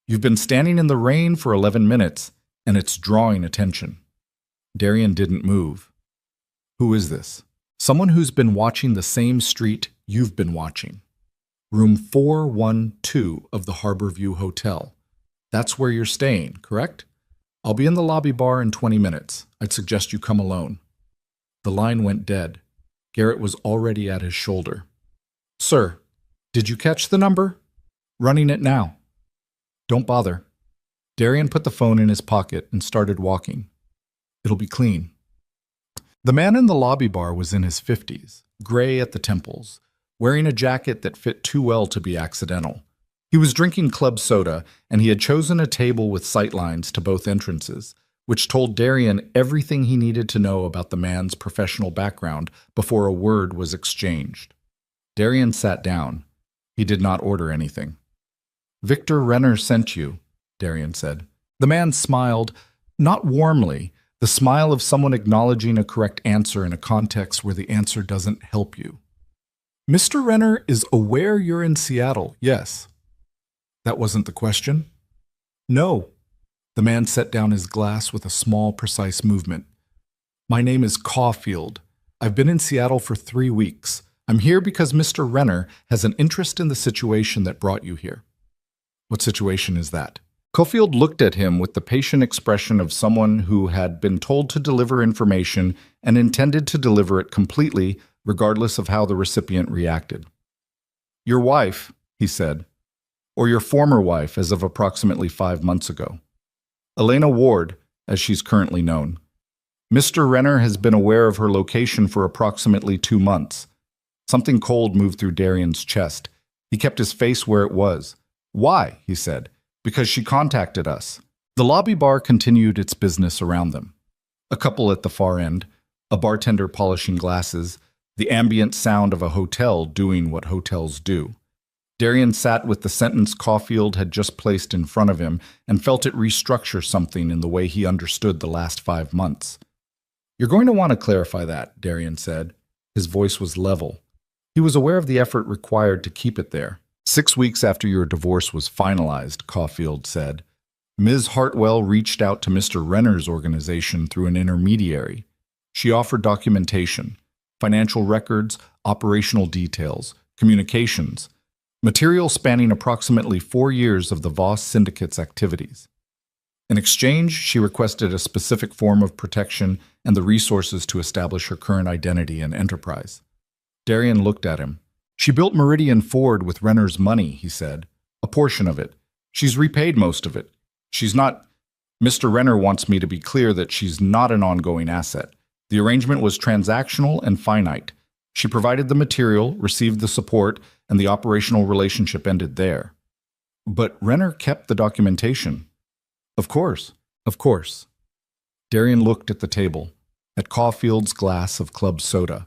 You've been standing in the rain for 11 minutes, and it's drawing attention." Darian didn't move. "Who is this?" "Someone who's been watching the same street you've been watching. Room 412 of the Harborview Hotel. That's where you're staying, correct? I'll be in the lobby bar in 20 minutes. I'd suggest you come alone." The line went dead. Garrett was already at his shoulder. "Sir, did you catch the number? Running it now." "Don't bother." Darian put the phone in his pocket and started walking. "It'll be clean." The man in the lobby bar was in his 50s, gray at the temples, wearing a jacket that fit too well to be accidental. He was drinking club soda, and he had chosen a table with sightlines to both entrances, which told Darian everything he needed to know about the man's professional background before a word was exchanged. Darian sat down. He did not order anything. "Victor Renner sent you," Darian said. The man smiled, not warmly, the smile of someone acknowledging a correct answer in a context where the answer doesn't help you. "Mr. Renner is aware you're in Seattle, yes." "That wasn't the question?" "No." The man set down his glass with a small, precise movement. "My name is Caulfield. I've been in Seattle for 3 weeks. I'm here because Mr. Renner has an interest in the situation that brought you here." "What situation is that?" Caulfield looked at him with the patient expression of someone who had been told to deliver information and intended to deliver it completely, regardless of how the recipient reacted. "Your wife," he said, "or your former wife as of approximately 5 months ago. Elena Ward, as she's currently known. Mr. Renner has been aware of her location for approximately 2 months. Something cold moved through Darian's chest. He kept his face where it was. "Why?" he said. "Because she contacted us." The lobby bar continued its business around them. A couple at the far end, a bartender polishing glasses, the ambient sound of a hotel doing what hotels do. Darian sat with the sentence Caulfield had just placed in front of him and felt it restructure something in the way he understood the last 5 months. "You're going to want to clarify that," Darian said. His voice was level. He was aware of the effort required to keep it there. 6 weeks after your divorce was finalized," Caulfield said, "Ms. Hartwell reached out to Mr. Renner's organization through an intermediary. She offered documentation, financial records, operational details, communications, material spanning approximately 4 years of the Voss Syndicate's activities. In exchange, she requested a specific form of protection and the resources to establish her current identity and enterprise." Darian looked at him. "She built Meridian Ford with Renner's money," he said. "A portion of it. She's repaid most of it. She's not... Mr. Renner wants me to be clear that she's not an ongoing asset. The arrangement was transactional and finite. She provided the material, received the support, and the operational relationship ended there." "But Renner kept the documentation." Of course. Darian looked at the table, at Caulfield's glass of club soda,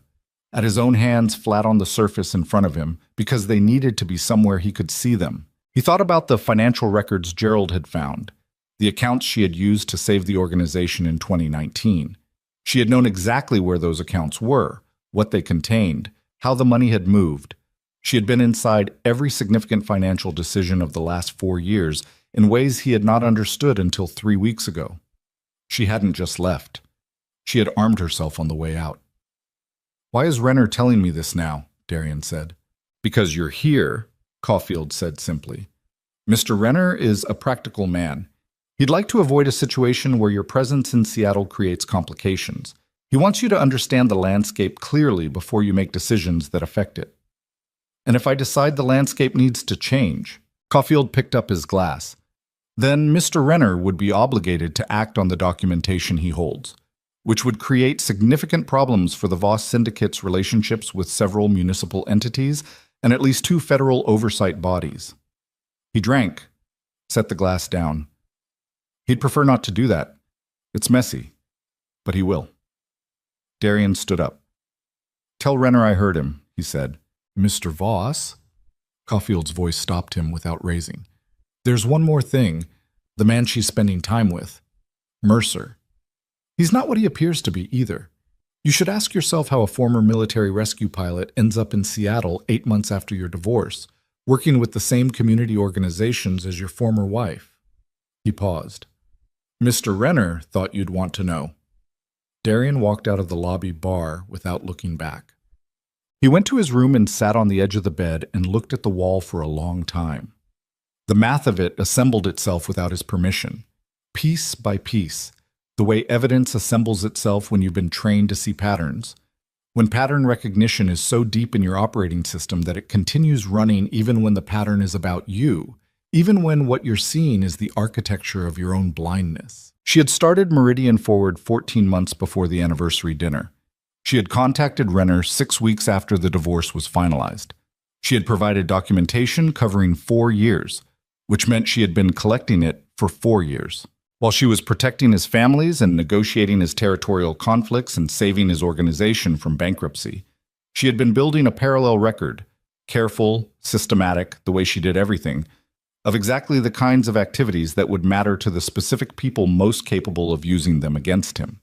at his own hands flat on the surface in front of him because they needed to be somewhere he could see them. He thought about the financial records Gerald had found, the accounts she had used to save the organization in 2019. She had known exactly where those accounts were, what they contained, how the money had moved. She had been inside every significant financial decision of the last 4 years in ways he had not understood until 3 weeks ago. She hadn't just left. She had armed herself on the way out. "Why is Renner telling me this now?" Darian said. "Because you're here," Caulfield said simply. "Mr. Renner is a practical man. He'd like to avoid a situation where your presence in Seattle creates complications. He wants you to understand the landscape clearly before you make decisions that affect it. And if I decide the landscape needs to change," Caulfield picked up his glass, "then Mr. Renner would be obligated to act on the documentation he holds, which would create significant problems for the Voss Syndicate's relationships with several municipal entities and at least 2 federal oversight bodies." He drank, set the glass down. He'd prefer not to do that. It's messy, but he will. Darian stood up. "Tell Renner I heard him," he said. "Mr. Voss?" Caulfield's voice stopped him without raising. "There's one more thing. The man she's spending time with. Mercer. He's not what he appears to be either. You should ask yourself how a former military rescue pilot ends up in Seattle 8 months after your divorce, working with the same community organizations as your former wife." He paused. "Mr. Renner thought you'd want to know." Darian walked out of the lobby bar without looking back. He went to his room and sat on the edge of the bed and looked at the wall for a long time. The math of it assembled itself without his permission, piece by piece, the way evidence assembles itself when you've been trained to see patterns. When pattern recognition is so deep in your operating system that it continues running even when the pattern is about you, even when what you're seeing is the architecture of your own blindness. She had started Meridian Forward 14 months before the anniversary dinner. She had contacted Renner 6 weeks after the divorce was finalized. She had provided documentation covering 4 years, which meant she had been collecting it for 4 years. While she was protecting his families and negotiating his territorial conflicts and saving his organization from bankruptcy, she had been building a parallel record, careful, systematic, the way she did everything, of exactly the kinds of activities that would matter to the specific people most capable of using them against him.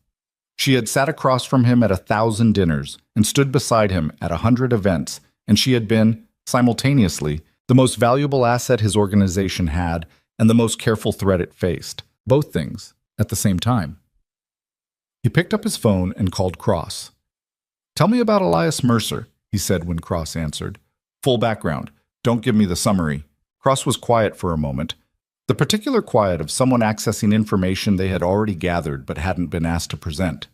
She had sat across from him at 1,000 dinners and stood beside him at 100 events, and she had been, simultaneously, the most valuable asset his organization had and the most careful threat it faced. Both things, at the same time. He picked up his phone and called Cross. "Tell me about Elias Mercer," he said when Cross answered. "Full background. Don't give me the summary." Cross was quiet for a moment, the particular quiet of someone accessing information they had already gathered but hadn't been asked to present.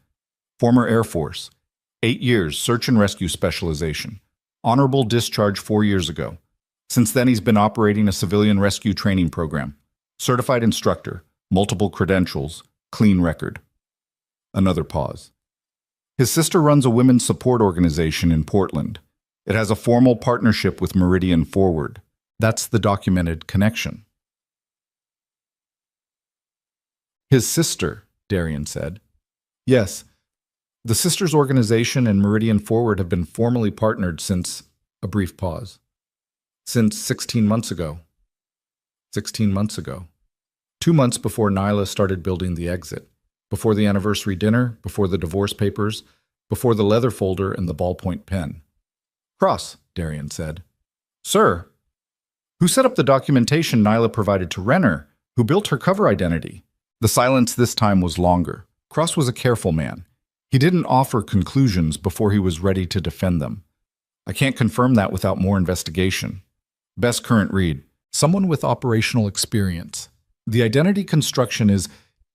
Former Air Force, 8 years search and rescue specialization, honorable discharge 4 years ago. Since then he's been operating a civilian rescue training program. Certified instructor, multiple credentials, clean record. Another pause. His sister runs a women's support organization in Portland. It has a formal partnership with Meridian Forward. That's the documented connection. His sister, Darian said. Yes, the sisters' organization and Meridian Forward have been formally partnered since a brief pause. Since 16 months ago. 16 months ago. 2 months before Nyla started building the exit. Before the anniversary dinner, before the divorce papers, before the leather folder and the ballpoint pen. Cross, Darian said. Sir, who set up the documentation Nyla provided to Renner, who built her cover identity? The silence this time was longer. Cross was a careful man. He didn't offer conclusions before he was ready to defend them. I can't confirm that without more investigation. Best current read. Someone with operational experience. The identity construction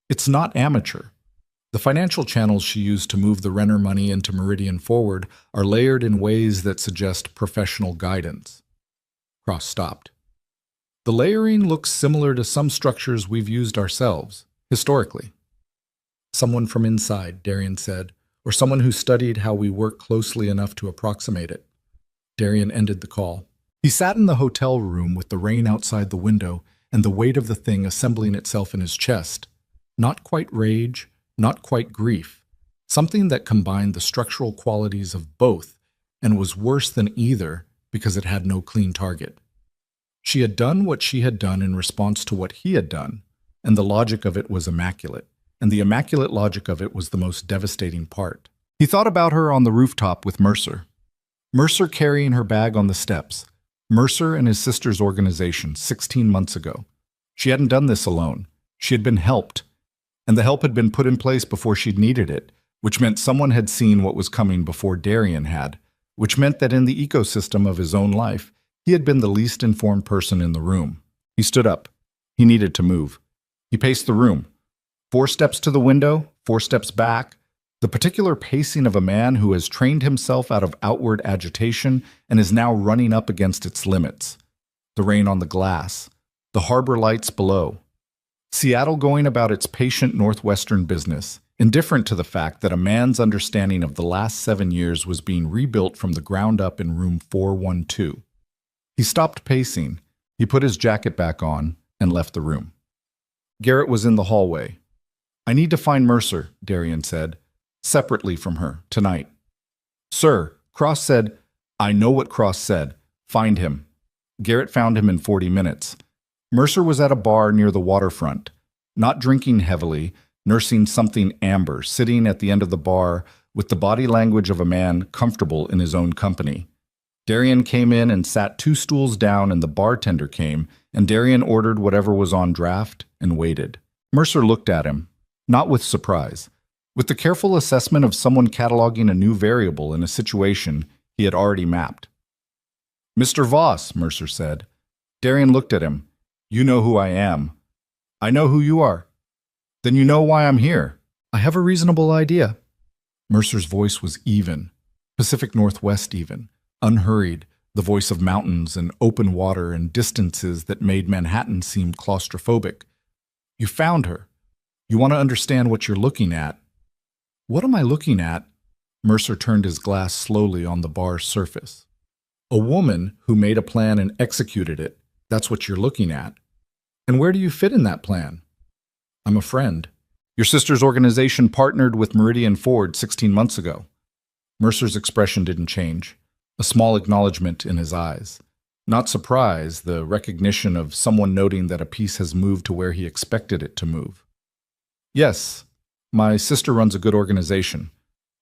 it's not amateur. The financial channels she used to move the Renner money into Meridian Forward are layered in ways that suggest professional guidance. Cross stopped. The layering looks similar to some structures we've used ourselves, historically. Someone from inside, Darian said, or someone who studied how we work closely enough to approximate it. Darian ended the call. He sat in the hotel room with the rain outside the window and the weight of the thing assembling itself in his chest. Not quite rage, not quite grief. Something that combined the structural qualities of both and was worse than either because it had no clean target. She had done what she had done in response to what he had done, and the logic of it was immaculate, and the immaculate logic of it was the most devastating part. He thought about her on the rooftop with Mercer. Mercer carrying her bag on the steps. Mercer and his sister's organization 16 months ago. She hadn't done this alone. She had been helped. And the help had been put in place before she'd needed it, which meant someone had seen what was coming before Darian had, which meant that in the ecosystem of his own life, he had been the least informed person in the room. He stood up. He needed to move. He paced the room. 4 steps to the window, 4 steps back, the particular pacing of a man who has trained himself out of outward agitation and is now running up against its limits. The rain on the glass, the harbor lights below. Seattle going about its patient northwestern business, indifferent to the fact that a man's understanding of the last 7 years was being rebuilt from the ground up in room 412. He stopped pacing, he put his jacket back on, and left the room. Garrett was in the hallway. I need to find Mercer, Darian said, separately from her, tonight. Sir, Cross said, I know what Cross said. Find him. Garrett found him in 40 minutes. Mercer was at a bar near the waterfront, not drinking heavily, nursing something amber, sitting at the end of the bar with the body language of a man comfortable in his own company. Darian came in and sat 2 stools down, and the bartender came, and Darian ordered whatever was on draft and waited. Mercer looked at him, not with surprise, with the careful assessment of someone cataloging a new variable in a situation he had already mapped. Mr. Voss, Mercer said. Darian looked at him. You know who I am. I know who you are. Then you know why I'm here. I have a reasonable idea. Mercer's voice was even, Pacific Northwest even, unhurried, the voice of mountains and open water and distances that made Manhattan seem claustrophobic. You found her. You want to understand what you're looking at. What am I looking at? Mercer turned his glass slowly on the bar's surface. A woman who made a plan and executed it. That's what you're looking at. And where do you fit in that plan? I'm a friend. Your sister's organization partnered with Meridian Forward 16 months ago. Mercer's expression didn't change. A small acknowledgement in his eyes. Not surprise, the recognition of someone noting that a piece has moved to where he expected it to move. Yes, my sister runs a good organization.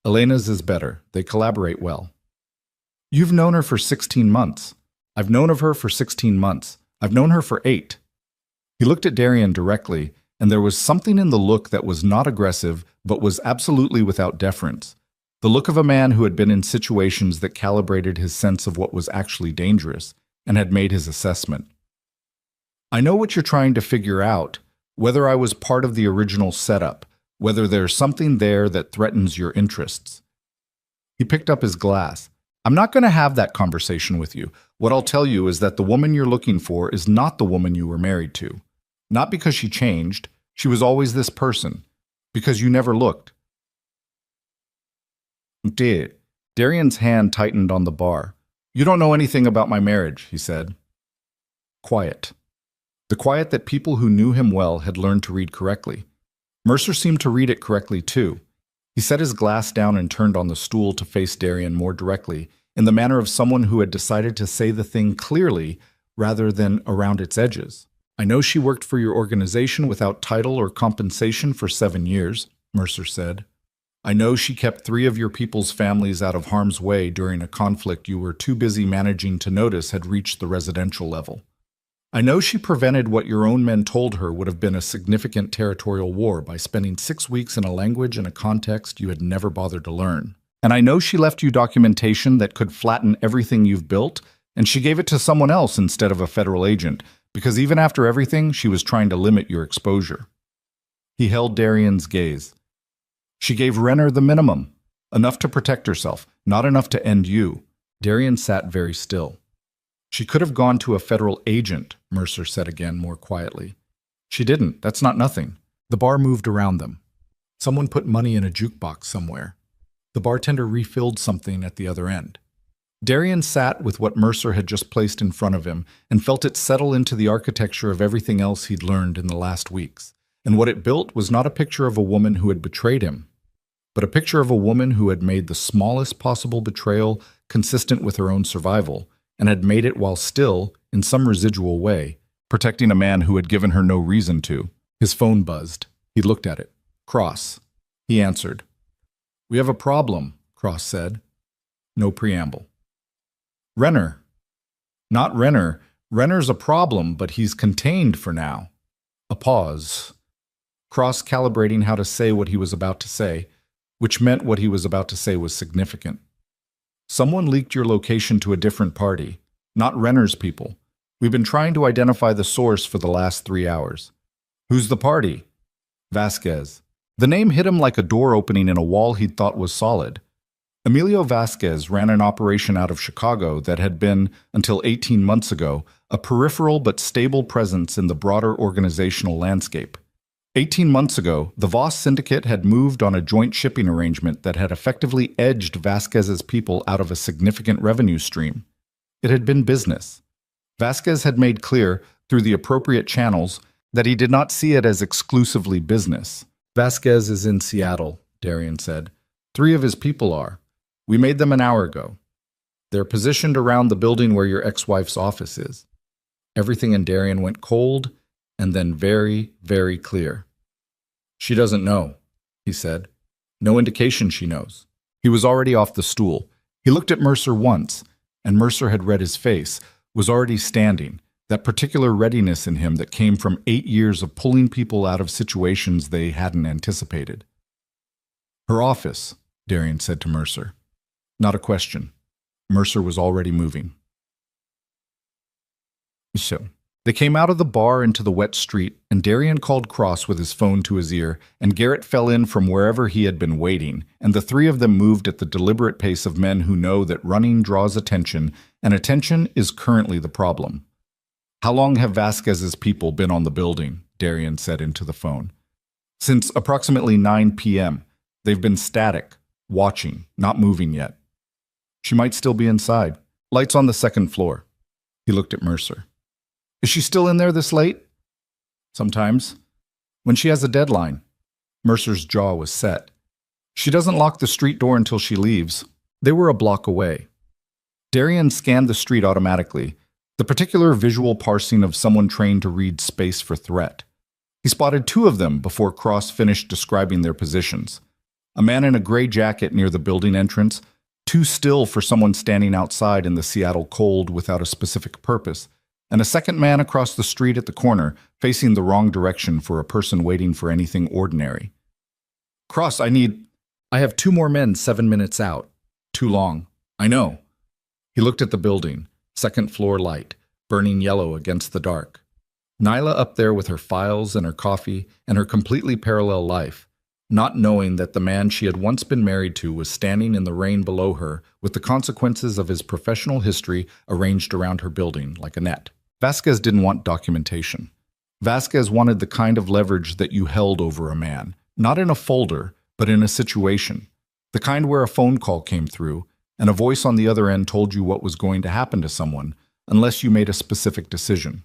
Elena's is better. They collaborate well. You've known her for 16 months. I've known of her for 16 months. I've known her for 8. He looked at Darian directly, and there was something in the look that was not aggressive, but was absolutely without deference. The look of a man who had been in situations that calibrated his sense of what was actually dangerous, and had made his assessment. I know what you're trying to figure out, whether I was part of the original setup, whether there's something there that threatens your interests. He picked up his glass. I'm not going to have that conversation with you. What I'll tell you is that the woman you're looking for is not the woman you were married to. Not because she changed. She was always this person. Because you never looked. Did. Darian's hand tightened on the bar. You don't know anything about my marriage, he said. Quiet. The quiet that people who knew him well had learned to read correctly. Mercer seemed to read it correctly, too. He set his glass down and turned on the stool to face Darian more directly, in the manner of someone who had decided to say the thing clearly rather than around its edges. I know she worked for your organization without title or compensation for 7 years, Mercer said. I know she kept 3 of your people's families out of harm's way during a conflict you were too busy managing to notice had reached the residential level. I know she prevented what your own men told her would have been a significant territorial war by spending 6 weeks in a language and a context you had never bothered to learn. And I know she left you documentation that could flatten everything you've built, and she gave it to someone else instead of a federal agent, because even after everything, she was trying to limit your exposure. He held Darian's gaze. She gave Renner the minimum, enough to protect herself, not enough to end you. Darian sat very still. She could have gone to a federal agent, Mercer said again more quietly. She didn't. That's not nothing. The bar moved around them. Someone put money in a jukebox somewhere. The bartender refilled something at the other end. Darian sat with what Mercer had just placed in front of him and felt it settle into the architecture of everything else he'd learned in the last weeks. And what it built was not a picture of a woman who had betrayed him, but a picture of a woman who had made the smallest possible betrayal consistent with her own survival, and had made it while still, in some residual way, protecting a man who had given her no reason to. His phone buzzed. He looked at it. Cross. He answered. We have a problem, Cross said. No preamble. Renner. Not Renner. Renner's a problem, but he's contained for now. A pause. Cross calibrating how to say what he was about to say, which meant what he was about to say was significant. Someone leaked your location to a different party, not Renner's people. We've been trying to identify the source for the last 3 hours. Who's the party? Vasquez. The name hit him like a door opening in a wall he'd thought was solid. Emilio Vasquez ran an operation out of Chicago that had been, until 18 months ago, a peripheral but stable presence in the broader organizational landscape. 18 months ago, the Voss Syndicate had moved on a joint shipping arrangement that had effectively edged Vasquez's people out of a significant revenue stream. It had been business. Vasquez had made clear, through the appropriate channels, that he did not see it as exclusively business. Vasquez is in Seattle, Darian said. 3 of his people are. We made them an hour ago. They're positioned around the building where your ex-wife's office is. Everything in Darian went cold, and then very, very clear. She doesn't know, he said. No indication she knows. He was already off the stool. He looked at Mercer once, and Mercer had read his face, was already standing, that particular readiness in him that came from 8 years of pulling people out of situations they hadn't anticipated. Her office, Darian said to Mercer. Not a question. Mercer was already moving. So, they came out of the bar into the wet street, and Darian called Cross with his phone to his ear, and Garrett fell in from wherever he had been waiting, and the 3 of them moved at the deliberate pace of men who know that running draws attention, and attention is currently the problem. How long have Vasquez's people been on the building? Darian said into the phone. Since approximately 9 p.m. They've been static, watching, not moving yet. She might still be inside. Lights on the 2nd floor. He looked at Mercer. Is she still in there this late? Sometimes. When she has a deadline. Mercer's jaw was set. She doesn't lock the street door until she leaves. They were a block away. Darian scanned the street automatically, the particular visual parsing of someone trained to read space for threat. He spotted 2 of them before Cross finished describing their positions. A man in a gray jacket near the building entrance, too still for someone standing outside in the Seattle cold without a specific purpose, and a second man across the street at the corner, facing the wrong direction for a person waiting for anything ordinary. Cross, I have 2 more men 7 minutes out. Too long. I know. He looked at the building, 2nd floor light, burning yellow against the dark. Nyla up there with her files and her coffee and her completely parallel life, not knowing that the man she had once been married to was standing in the rain below her with the consequences of his professional history arranged around her building like a net. Vasquez didn't want documentation. Vasquez wanted the kind of leverage that you held over a man, not in a folder, but in a situation, the kind where a phone call came through, and a voice on the other end told you what was going to happen to someone, unless you made a specific decision.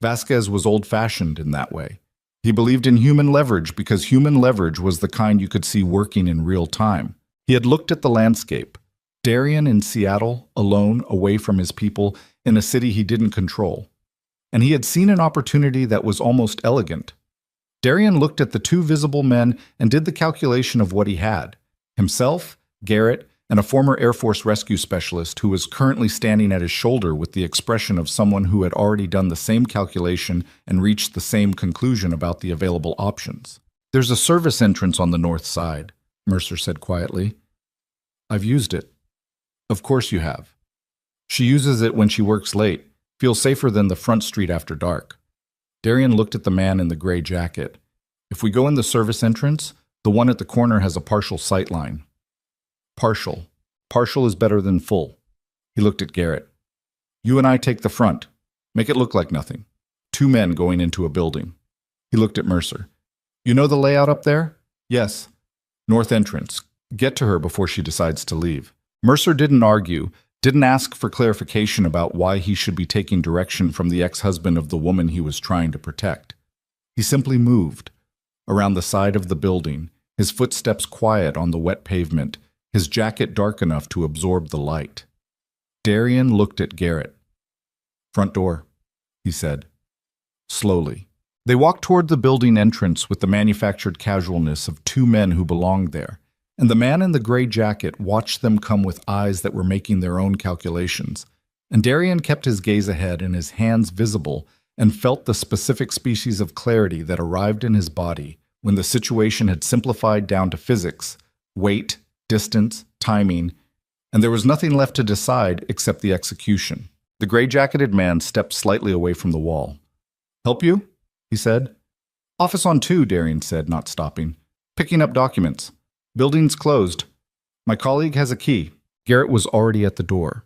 Vasquez was old-fashioned in that way. He believed in human leverage because human leverage was the kind you could see working in real time. He had looked at the landscape. Darian in Seattle, alone, away from his people, in a city he didn't control. And he had seen an opportunity that was almost elegant. Darian looked at the two visible men and did the calculation of what he had: himself, Garrett, and a former Air Force rescue specialist who was currently standing at his shoulder with the expression of someone who had already done the same calculation and reached the same conclusion about the available options. "There's a service entrance on the north side," Mercer said quietly. "I've used it." "Of course you have. She uses it when she works late. Feels safer than the front street after dark." Darian looked at the man in the gray jacket. "If we go in the service entrance, the one at the corner has a partial sight line." "Partial. Partial is better than full." He looked at Garrett. "You and I take the front. Make it look like nothing. Two men going into a building." He looked at Mercer. "You know the layout up there?" "Yes." "North entrance. Get to her before she decides to leave." Mercer didn't argue, didn't ask for clarification about why he should be taking direction from the ex-husband of the woman he was trying to protect. He simply moved around the side of the building, his footsteps quiet on the wet pavement, his jacket dark enough to absorb the light. Darian looked at Garrett. "Front door," he said. Slowly. They walked toward the building entrance with the manufactured casualness of two men who belonged there, and the man in the gray jacket watched them come with eyes that were making their own calculations, and Darian kept his gaze ahead and his hands visible and felt the specific species of clarity that arrived in his body when the situation had simplified down to physics, weight, distance, timing, and there was nothing left to decide except the execution. The gray-jacketed man stepped slightly away from the wall. "Help you?" he said. "Office on 2, Darian said, not stopping. "Picking up documents. Building's closed. My colleague has a key." Garrett was already at the door.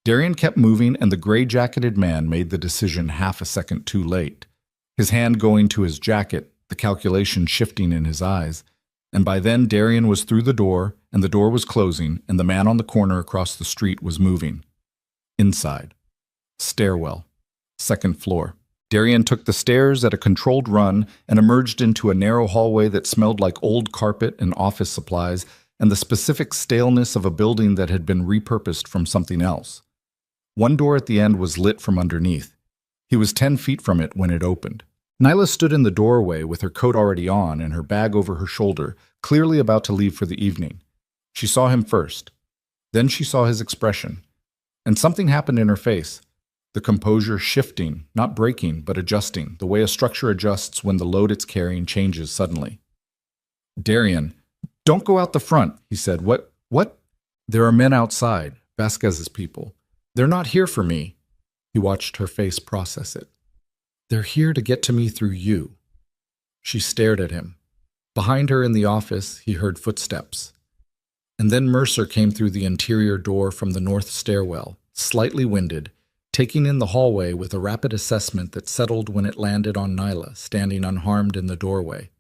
Darian kept moving, and the gray-jacketed man made the decision half a second too late. His hand going to his jacket, the calculation shifting in his eyes. And by then Darian was through the door, and the door was closing, and the man on the corner across the street was moving. Inside. Stairwell. Second floor. Darian took the stairs at a controlled run and emerged into a narrow hallway that smelled like old carpet and office supplies and the specific staleness of a building that had been repurposed from something else. One door at the end was lit from underneath. He was 10 feet from it when it opened. Nyla stood in the doorway with her coat already on and her bag over her shoulder, clearly about to leave for the evening. She saw him first. Then she saw his expression. And something happened in her face. The composure shifting, not breaking, but adjusting, the way a structure adjusts when the load it's carrying changes suddenly. "Darian, don't go out the front," he said. What? "There are men outside, Vasquez's people. They're not here for me." He watched her face process it. "They're here to get to me through you." She stared at him. Behind her in the office, he heard footsteps. And then Mercer came through the interior door from the north stairwell, slightly winded, taking in the hallway with a rapid assessment that settled when it landed on Nyla, standing unharmed in the doorway.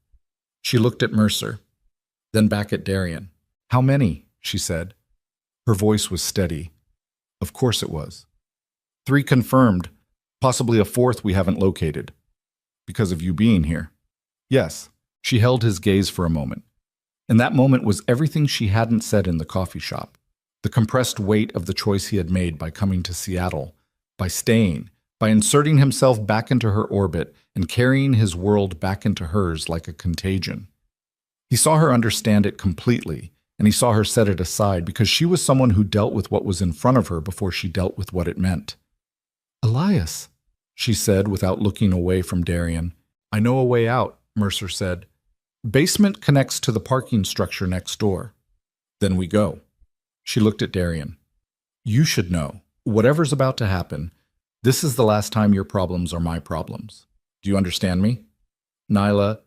She looked at Mercer, then back at Darian. "How many?" she said. Her voice was steady. Of course it was. "3 confirmed. Possibly a 4th we haven't located. Because of you being here." "Yes." She held his gaze for a moment. And that moment was everything she hadn't said in the coffee shop. The compressed weight of the choice he had made by coming to Seattle, by staying, by inserting himself back into her orbit and carrying his world back into hers like a contagion. He saw her understand it completely, and he saw her set it aside because she was someone who dealt with what was in front of her before she dealt with what it meant. "Elias," she said without looking away from Darian. "I know a way out," Mercer said. "Basement connects to the parking structure next door. Then we go." She looked at Darian. "You should know. Whatever's about to happen, this is the last time your problems are my problems. Do you understand me? Nyla,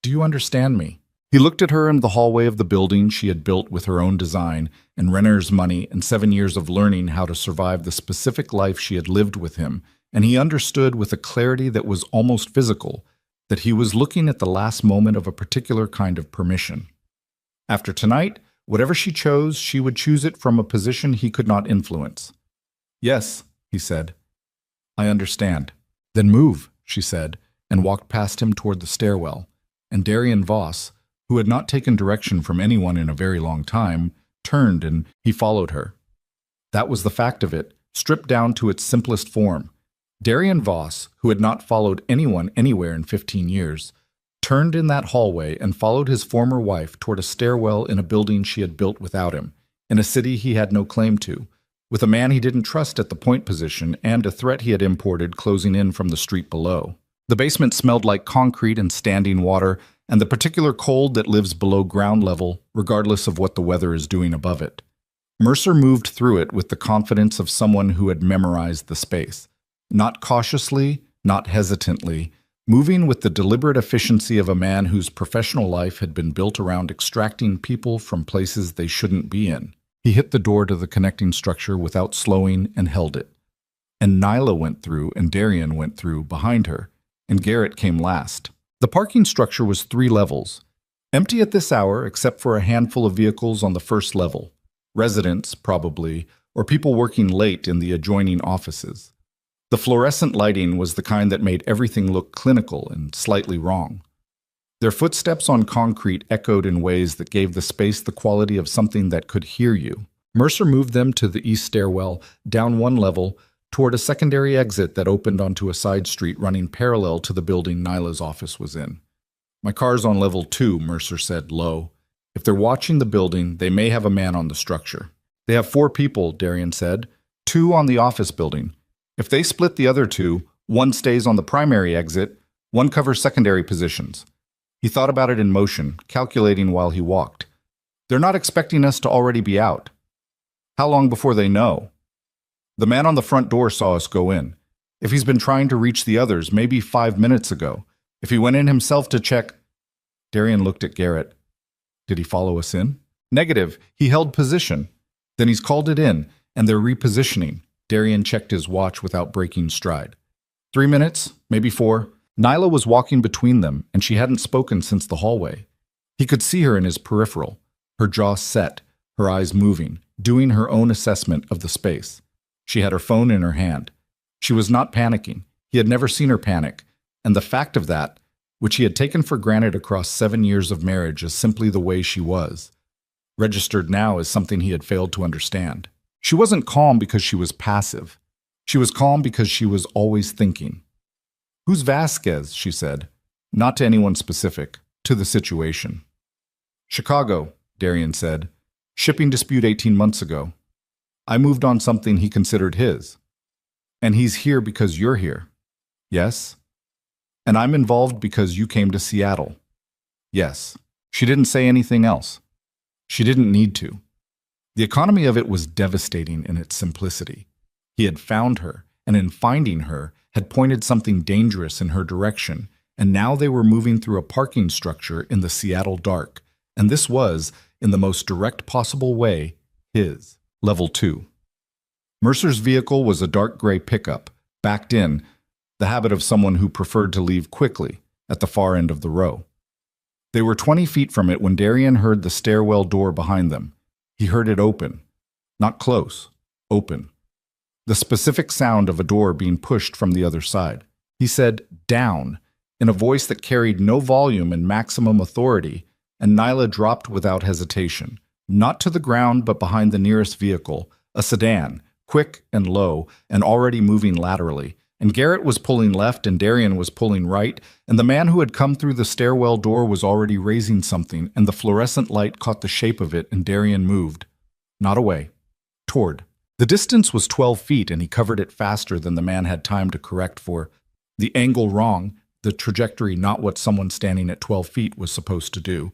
do you understand me?" He looked at her in the hallway of the building she had built with her own design and Renner's money and 7 years of learning how to survive the specific life she had lived with him, and he understood with a clarity that was almost physical that he was looking at the last moment of a particular kind of permission. After tonight, Whatever she chose, she would choose it from a position he could not influence. "Yes," he said. "I understand." "Then move," she said, and walked past him toward the stairwell, and Darian Voss, who had not taken direction from anyone in a very long time, turned and he followed her. That was the fact of it, stripped down to its simplest form. Darian Voss, who had not followed anyone anywhere in 15 years, turned in that hallway and followed his former wife toward a stairwell in a building she had built without him, in a city he had no claim to, with a man he didn't trust at the point position and a threat he had imported closing in from the street below. The basement smelled like concrete and standing water, and the particular cold that lives below ground level, regardless of what the weather is doing above it. Mercer moved through it with the confidence of someone who had memorized the space. Not cautiously, not hesitantly, moving with the deliberate efficiency of a man whose professional life had been built around extracting people from places they shouldn't be in. He hit the door to the connecting structure without slowing and held it. And Nyla went through and Darian went through behind her, and Garrett came last. The parking structure was 3 levels, empty at this hour except for a handful of vehicles on the first level. Residents, probably, or people working late in the adjoining offices. The fluorescent lighting was the kind that made everything look clinical and slightly wrong. Their footsteps on concrete echoed in ways that gave the space the quality of something that could hear you. Mercer moved them to the east stairwell, down 1 level, toward a secondary exit that opened onto a side street running parallel to the building Nyla's office was in. "My car's on level 2, Mercer said, low. "If they're watching the building, they may have a man on the structure." "They have 4 people," Darian said. 2 on the office building. If they split the other 2, 1 stays on the primary exit, 1 covers secondary positions." He thought about it in motion, calculating while he walked. "They're not expecting us to already be out." "How long before they know?" "The man on the front door saw us go in. If he's been trying to reach the others, maybe 5 minutes ago. If he went in himself to check—" Darian looked at Garrett. "Did he follow us in?" "Negative. He held position." "Then he's called it in, and they're repositioning." Darian checked his watch without breaking stride. 3 minutes, maybe 4. Nyla was walking between them, and she hadn't spoken since the hallway. He could see her in his peripheral, her jaw set, her eyes moving, doing her own assessment of the space. She had her phone in her hand. She was not panicking. He had never seen her panic, and the fact of that, which he had taken for granted across 7 years of marriage as simply the way she was, registered now as something he had failed to understand. She wasn't calm because she was passive. She was calm because she was always thinking. "Who's Vasquez?" she said. Not to anyone specific, to the situation. "Chicago," Darian said. "Shipping dispute 18 months ago. I moved on something he considered his. And he's here because you're here." "Yes." "And I'm involved because you came to Seattle." "Yes." She didn't say anything else. She didn't need to. The economy of it was devastating in its simplicity. He had found her, and in finding her, had pointed something dangerous in her direction, and now they were moving through a parking structure in the Seattle dark, and this was, in the most direct possible way, his. Level 2. Mercer's vehicle was a dark gray pickup, backed in, the habit of someone who preferred to leave quickly, at the far end of the row. They were 20 feet from it when Darian heard the stairwell door behind them. He heard it open. Not close. Open. The specific sound of a door being pushed from the other side. He said, "Down," in a voice that carried no volume and maximum authority, and Nyla dropped without hesitation. Not to the ground, but behind the nearest vehicle, a sedan, quick and low, and already moving laterally. And Garrett was pulling left and Darian was pulling right, and the man who had come through the stairwell door was already raising something, and the fluorescent light caught the shape of it, and Darian moved. Not away. Toward. The distance was 12 feet, and he covered it faster than the man had time to correct for the angle wrong, the trajectory not what someone standing at 12 feet was supposed to do.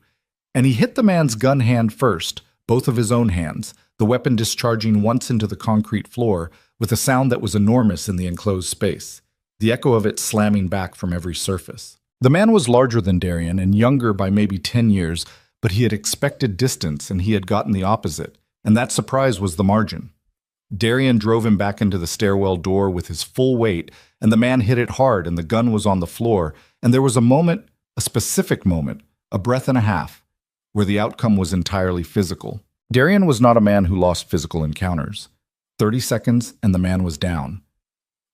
And he hit the man's gun hand first, both of his own hands, the weapon discharging once into the concrete floor, with a sound that was enormous in the enclosed space, the echo of it slamming back from every surface. The man was larger than Darian and younger by maybe 10 years, but he had expected distance and he had gotten the opposite, and that surprise was the margin. Darian drove him back into the stairwell door with his full weight, and the man hit it hard and the gun was on the floor, and there was a moment, a specific moment, a breath and a half, where the outcome was entirely physical. Darian was not a man who lost physical encounters. 30 seconds and the man was down.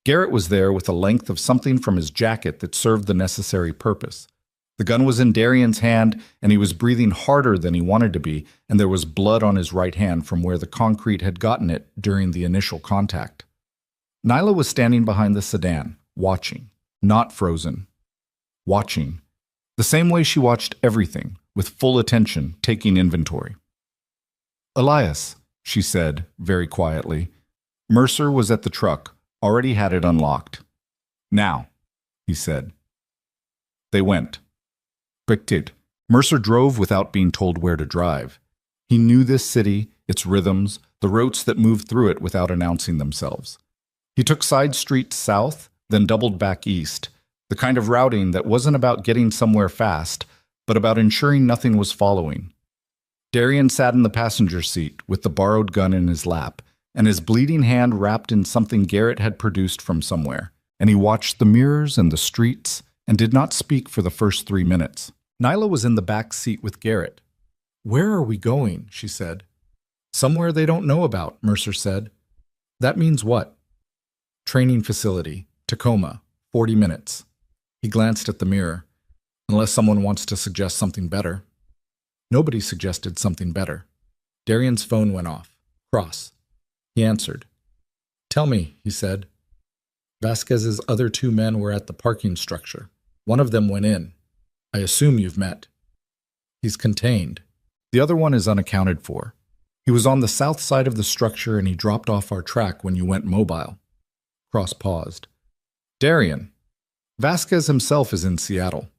Garrett was there with a length of something from his jacket that served the necessary purpose. The gun was in Darian's hand, and he was breathing harder than he wanted to be, and there was blood on his right hand from where the concrete had gotten it during the initial contact. Nyla was standing behind the sedan, watching, not frozen. Watching. The same way she watched everything, with full attention, taking inventory. "Elias," she said, very quietly. Mercer was at the truck, already had it unlocked. "Now," he said. They went. Quick-tit. Mercer drove without being told where to drive. He knew this city, its rhythms, the routes that moved through it without announcing themselves. He took side streets south, then doubled back east, the kind of routing that wasn't about getting somewhere fast, but about ensuring nothing was following. Darian sat in the passenger seat with the borrowed gun in his lap, and his bleeding hand wrapped in something Garrett had produced from somewhere, and he watched the mirrors and the streets and did not speak for the first 3 minutes. Nyla was in the back seat with Garrett. "Where are we going?" she said. "Somewhere they don't know about," Mercer said. "That means what?" "Training facility, Tacoma, 40 minutes. He glanced at the mirror. "Unless someone wants to suggest something better." Nobody suggested something better. Darian's phone went off. "Cross." He answered. "Tell me," he said. "Vasquez's other 2 men were at the parking structure. One of them went in. I assume you've met." "He's contained. The other one is unaccounted for. He was on the south side of the structure and he dropped off our track when you went mobile." Cross paused. "Darian, Vasquez himself is in Seattle."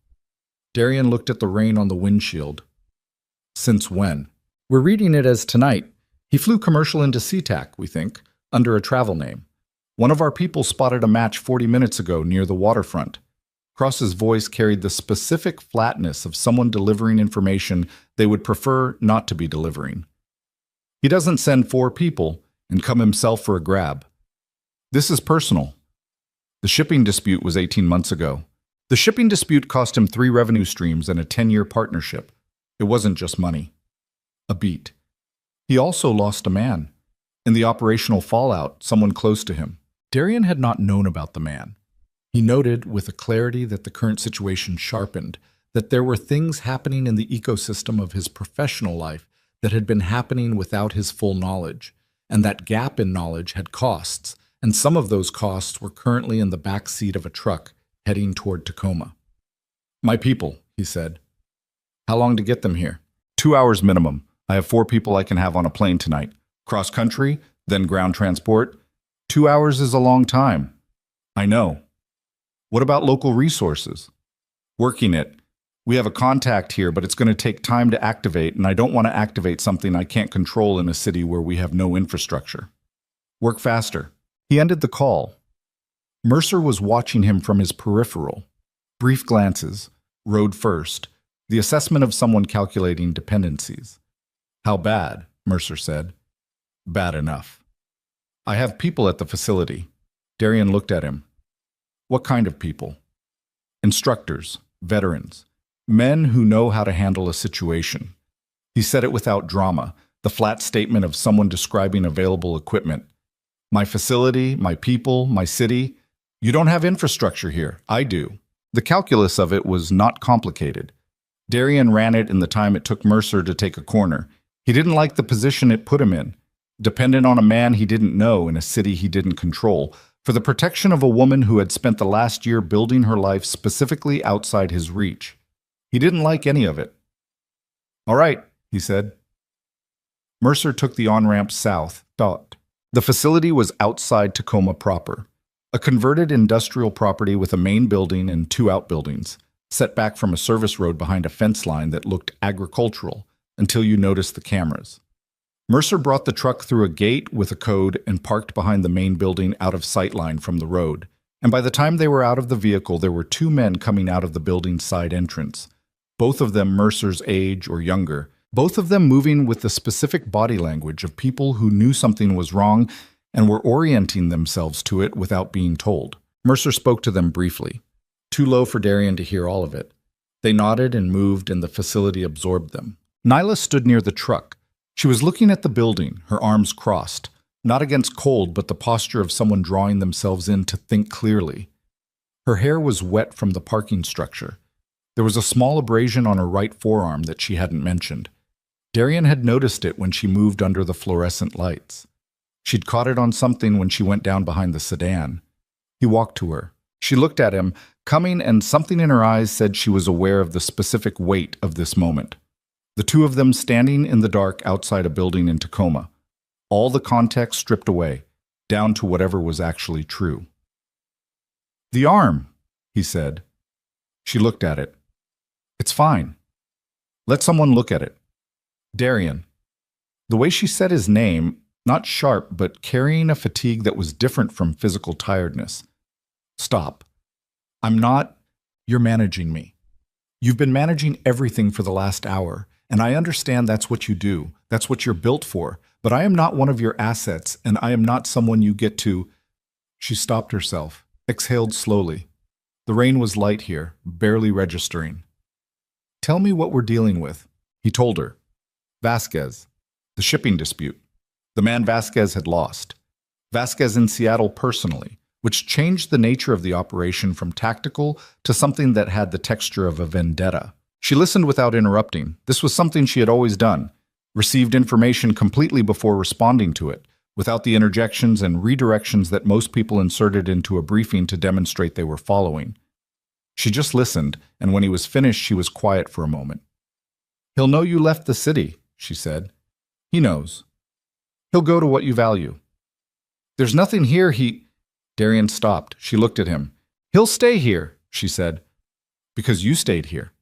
Darian looked at the rain on the windshield. "Since when?" "We're reading it as tonight. He flew commercial into SeaTac, we think, under a travel name. One of our people spotted a match 40 minutes ago near the waterfront." Cross's voice carried the specific flatness of someone delivering information they would prefer not to be delivering. "He doesn't send 4 people and come himself for a grab. This is personal. The shipping dispute was 18 months ago. The shipping dispute cost him 3 revenue streams and a 10-year partnership. It wasn't just money." A beat. "He also lost a man. In the operational fallout, someone close to him." Darian had not known about the man. He noted, with a clarity that the current situation sharpened, that there were things happening in the ecosystem of his professional life that had been happening without his full knowledge, and that gap in knowledge had costs, and some of those costs were currently in the back seat of a truck heading toward Tacoma. "My people," he said. "How long to get them here?" 2 hours minimum. I have 4 people I can have on a plane tonight. Cross country, then ground transport. 2 hours is a long time." "I know." "What about local resources?" "Working it. We have a contact here, but it's going to take time to activate, and I don't want to activate something I can't control in a city where we have no infrastructure. Work faster." He ended the call. Mercer was watching him from his peripheral. Brief glances. Road first. The assessment of someone calculating dependencies. "How bad?" Mercer said. "Bad enough." "I have people at the facility." Darian looked at him. "What kind of people?" "Instructors, veterans, men who know how to handle a situation." He said it without drama, the flat statement of someone describing available equipment. "My facility, my people, my city. You don't have infrastructure here. I do." The calculus of it was not complicated. Darian ran it in the time it took Mercer to take a corner. He didn't like the position it put him in, dependent on a man he didn't know in a city he didn't control, for the protection of a woman who had spent the last year building her life specifically outside his reach. He didn't like any of it. "All right," he said. Mercer took the on-ramp south. The facility was outside Tacoma proper, a converted industrial property with a main building and 2 outbuildings, set back from a service road behind a fence line that looked agricultural until you noticed the cameras. Mercer brought the truck through a gate with a code and parked behind the main building out of sightline from the road, and by the time they were out of the vehicle there were 2 men coming out of the building's side entrance, both of them Mercer's age or younger, both of them moving with the specific body language of people who knew something was wrong and were orienting themselves to it without being told. Mercer spoke to them briefly, too low for Darian to hear all of it. They nodded and moved, and the facility absorbed them. Nyla stood near the truck, She was looking at the building, her arms crossed, not against cold, but the posture of someone drawing themselves in to think clearly. Her hair was wet from the parking structure. There was a small abrasion on her right forearm that she hadn't mentioned. Darian had noticed it when she moved under the fluorescent lights. She'd caught it on something when she went down behind the sedan. He walked to her. She looked at him, coming, and something in her eyes said she was aware of the specific weight of this moment. The two of them standing in the dark outside a building in Tacoma. All the context stripped away, down to whatever was actually true. "The arm," he said. She looked at it. "It's fine. Let someone look at it." Darian. The way she said his name, not sharp, but carrying a fatigue that was different from physical tiredness. "Stop. I'm not. You're managing me. You've been managing everything for the last hour, and I understand that's what you do. That's what you're built for. But I am not one of your assets, and I am not someone you get to." She stopped herself, exhaled slowly. The rain was light here, barely registering. "Tell me what we're dealing with," he told her. Vasquez. The shipping dispute. The man Vasquez had lost. Vasquez in Seattle personally, which changed the nature of the operation from tactical to something that had the texture of a vendetta. She listened without interrupting. This was something she had always done. Received information completely before responding to it, without the interjections and redirections that most people inserted into a briefing to demonstrate they were following. She just listened, and when he was finished, she was quiet for a moment. "He'll know you left the city," she said. "He knows. He'll go to what you value." "There's nothing here Darian stopped. She looked at him. "He'll stay here," she said. "Because you stayed here."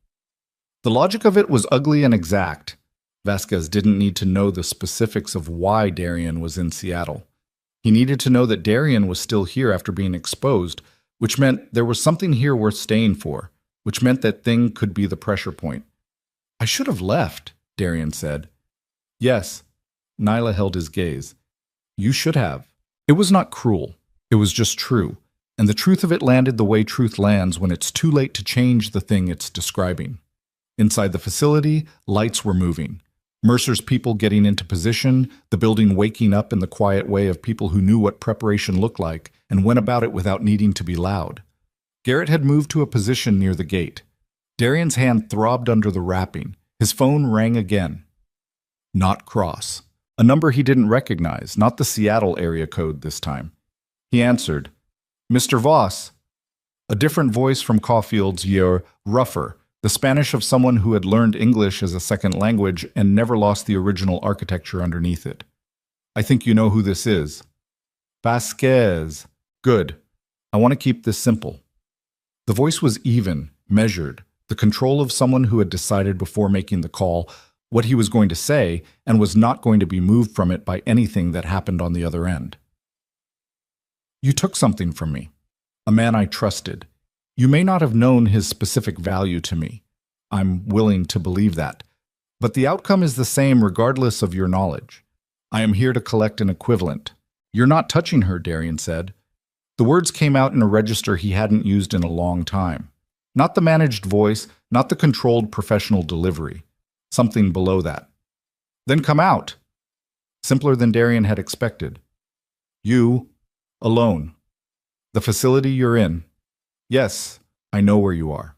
The logic of it was ugly and exact. Vasquez didn't need to know the specifics of why Darian was in Seattle. He needed to know that Darian was still here after being exposed, which meant there was something here worth staying for, which meant that thing could be the pressure point. "I should have left," Darian said. "Yes." Nyla held his gaze. "You should have." It was not cruel. It was just true. And the truth of it landed the way truth lands when it's too late to change the thing it's describing. Inside the facility, lights were moving. Mercer's people getting into position, the building waking up in the quiet way of people who knew what preparation looked like and went about it without needing to be loud. Garrett had moved to a position near the gate. Darian's hand throbbed under the wrapping. His phone rang again. Not Cross. A number he didn't recognize, not the Seattle area code this time. He answered, "Mr. Voss." A different voice from Caulfield's year, rougher, the Spanish of someone who had learned English as a second language and never lost the original architecture underneath it. "I think you know who this is." "Vasquez." "Good. I want to keep this simple." The voice was even, measured, the control of someone who had decided before making the call what he was going to say and was not going to be moved from it by anything that happened on the other end. "You took something from me, a man I trusted. You may not have known his specific value to me. I'm willing to believe that. But the outcome is the same regardless of your knowledge. I am here to collect an equivalent." "You're not touching her," Darian said. The words came out in a register he hadn't used in a long time. Not the managed voice, not the controlled professional delivery. Something below that. "Then come out." Simpler than Darian had expected. "You, alone. The facility you're in. Yes, I know where you are.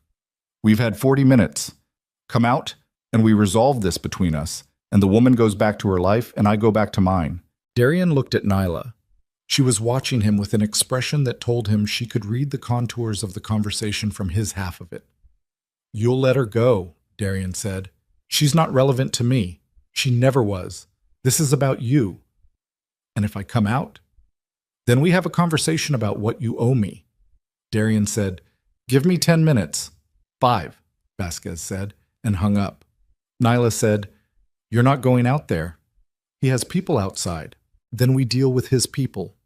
We've had 40 minutes. Come out, and we resolve this between us, and the woman goes back to her life, and I go back to mine." Darian looked at Nyla. She was watching him with an expression that told him she could read the contours of the conversation from his half of it. "You'll let her go," Darian said. "She's not relevant to me. She never was. This is about you. And if I come out, then we have a conversation about what you owe me." Darian said, "Give me 10 minutes. 5, Vasquez said, and hung up. Nyla said, "You're not going out there. He has people outside. Then we deal with his people."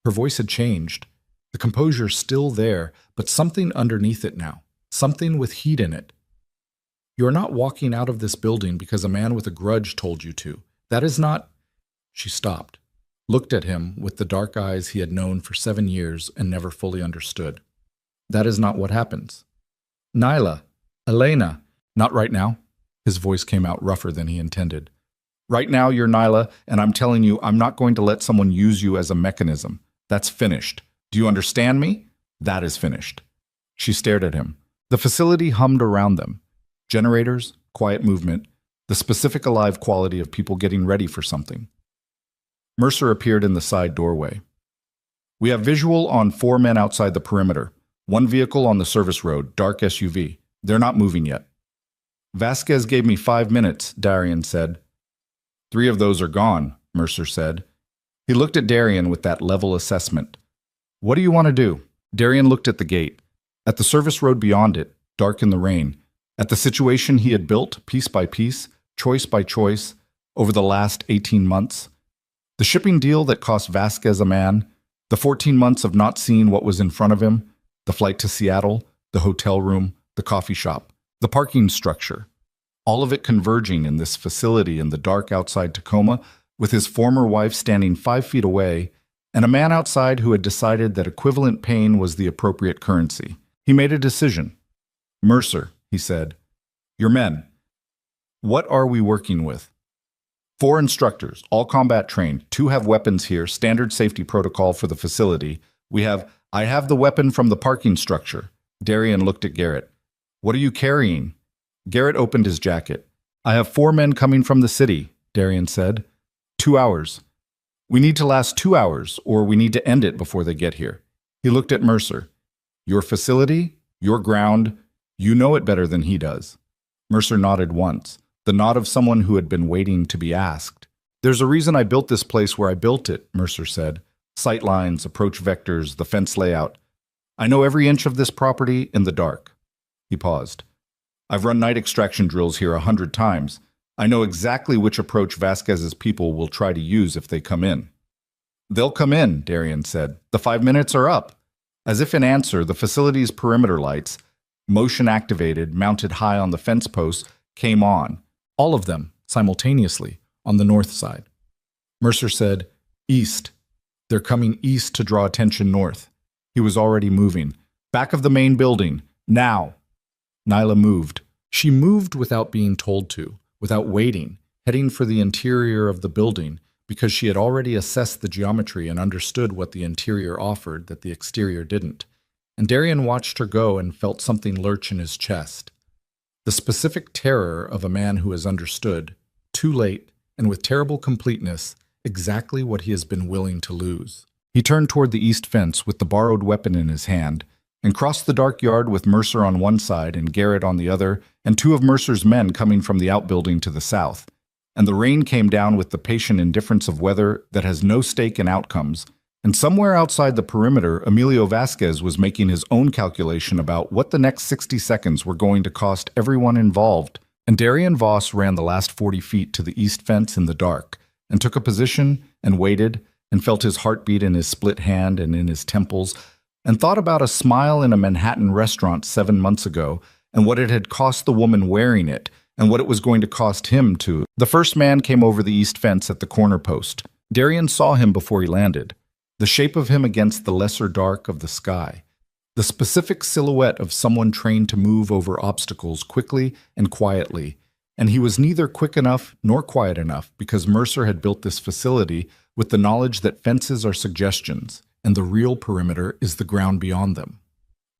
Her voice had changed. The composure still there, but something underneath it now. Something with heat in it. "You're not walking out of this building because a man with a grudge told you to. That is not—" She stopped, looked at him with the dark eyes he had known for 7 years and never fully understood. "That is not what happens." "Nyla, Elena." "Not right now." His voice came out rougher than he intended. Right now, you're Nyla, and I'm telling you, I'm not going to let someone use you as a mechanism. That's finished. Do you understand me? That is finished. She stared at him. The facility hummed around them. Generators, quiet movement, the specific alive quality of people getting ready for something. Mercer appeared in the side doorway. We have visual on 4 men outside the perimeter. 1 vehicle on the service road, dark SUV. They're not moving yet. Vasquez gave me 5 minutes, Darian said. 3 of those are gone, Mercer said. He looked at Darian with that level assessment. What do you want to do? Darian looked at the gate, at the service road beyond it, dark in the rain, at the situation he had built, piece by piece, choice by choice, over the last 18 months. The shipping deal that cost Vasquez a man, the 14 months of not seeing what was in front of him, the flight to Seattle, the hotel room, the coffee shop, the parking structure, all of it converging in this facility in the dark outside Tacoma, with his former wife standing 5 feet away, and a man outside who had decided that equivalent pain was the appropriate currency. He made a decision. Mercer, he said, your men. What are we working with? 4 instructors, all combat trained. 2 have weapons here, standard safety protocol for the facility. I have the weapon from the parking structure. Darian looked at Garrett. What are you carrying? Garrett opened his jacket. I have 4 men coming from the city, Darian said. 2 hours. We need to last 2 hours, or we need to end it before they get here. He looked at Mercer. Your facility, your ground, you know it better than he does. Mercer nodded once, the nod of someone who had been waiting to be asked. There's a reason I built this place where I built it, Mercer said. Sight lines, approach vectors, the fence layout. I know every inch of this property in the dark. He paused. I've run night extraction drills here 100 times. I know exactly which approach Vasquez's people will try to use if they come in. They'll come in, Darian said. The 5 minutes are up. As if in answer, the facility's perimeter lights, motion activated, mounted high on the fence posts, came on. All of them, simultaneously, on the north side. Mercer said, East. They're coming east to draw attention north. He was already moving. Back of the main building. Now. Nyla moved. She moved without being told to, without waiting, heading for the interior of the building, because she had already assessed the geometry and understood what the interior offered that the exterior didn't. And Darian watched her go and felt something lurch in his chest. The specific terror of a man who has understood, too late, and with terrible completeness, exactly what he has been willing to lose. He turned toward the east fence with the borrowed weapon in his hand, and crossed the dark yard with Mercer on one side and Garrett on the other, and 2 of Mercer's men coming from the outbuilding to the south. And the rain came down with the patient indifference of weather that has no stake in outcomes, and somewhere outside the perimeter, Emilio Vasquez was making his own calculation about what the next 60 seconds were going to cost everyone involved. And Darian Voss ran the last 40 feet to the east fence in the dark, and took a position, and waited, and felt his heartbeat in his split hand and in his temples, and thought about a smile in a Manhattan restaurant 7 months ago, and what it had cost the woman wearing it, and what it was going to cost him to. The first man came over the east fence at the corner post. Darian saw him before he landed. The shape of him against the lesser dark of the sky. The specific silhouette of someone trained to move over obstacles quickly and quietly. And he was neither quick enough nor quiet enough because Mercer had built this facility with the knowledge that fences are suggestions, and the real perimeter is the ground beyond them.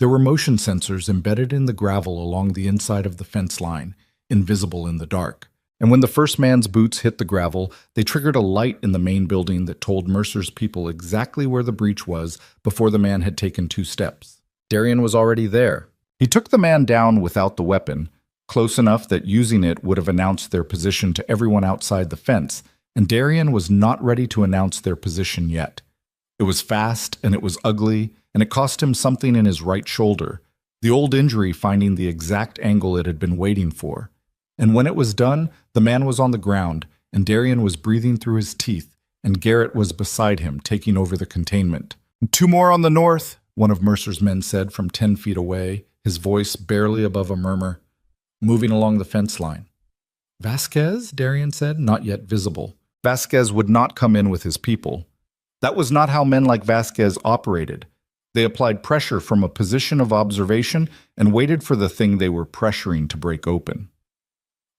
There were motion sensors embedded in the gravel along the inside of the fence line, invisible in the dark. And when the first man's boots hit the gravel, they triggered a light in the main building that told Mercer's people exactly where the breach was before the man had taken 2 steps. Darian was already there. He took the man down without the weapon, close enough that using it would have announced their position to everyone outside the fence, and Darian was not ready to announce their position yet. It was fast, and it was ugly, and it cost him something in his right shoulder, the old injury finding the exact angle it had been waiting for. And when it was done, the man was on the ground, and Darian was breathing through his teeth, and Garrett was beside him, taking over the containment. 2 more on the north, one of Mercer's men said from 10 feet away, his voice barely above a murmur, moving along the fence line. Vasquez, Darian said, not yet visible. Vasquez would not come in with his people. That was not how men like Vasquez operated. They applied pressure from a position of observation and waited for the thing they were pressuring to break open.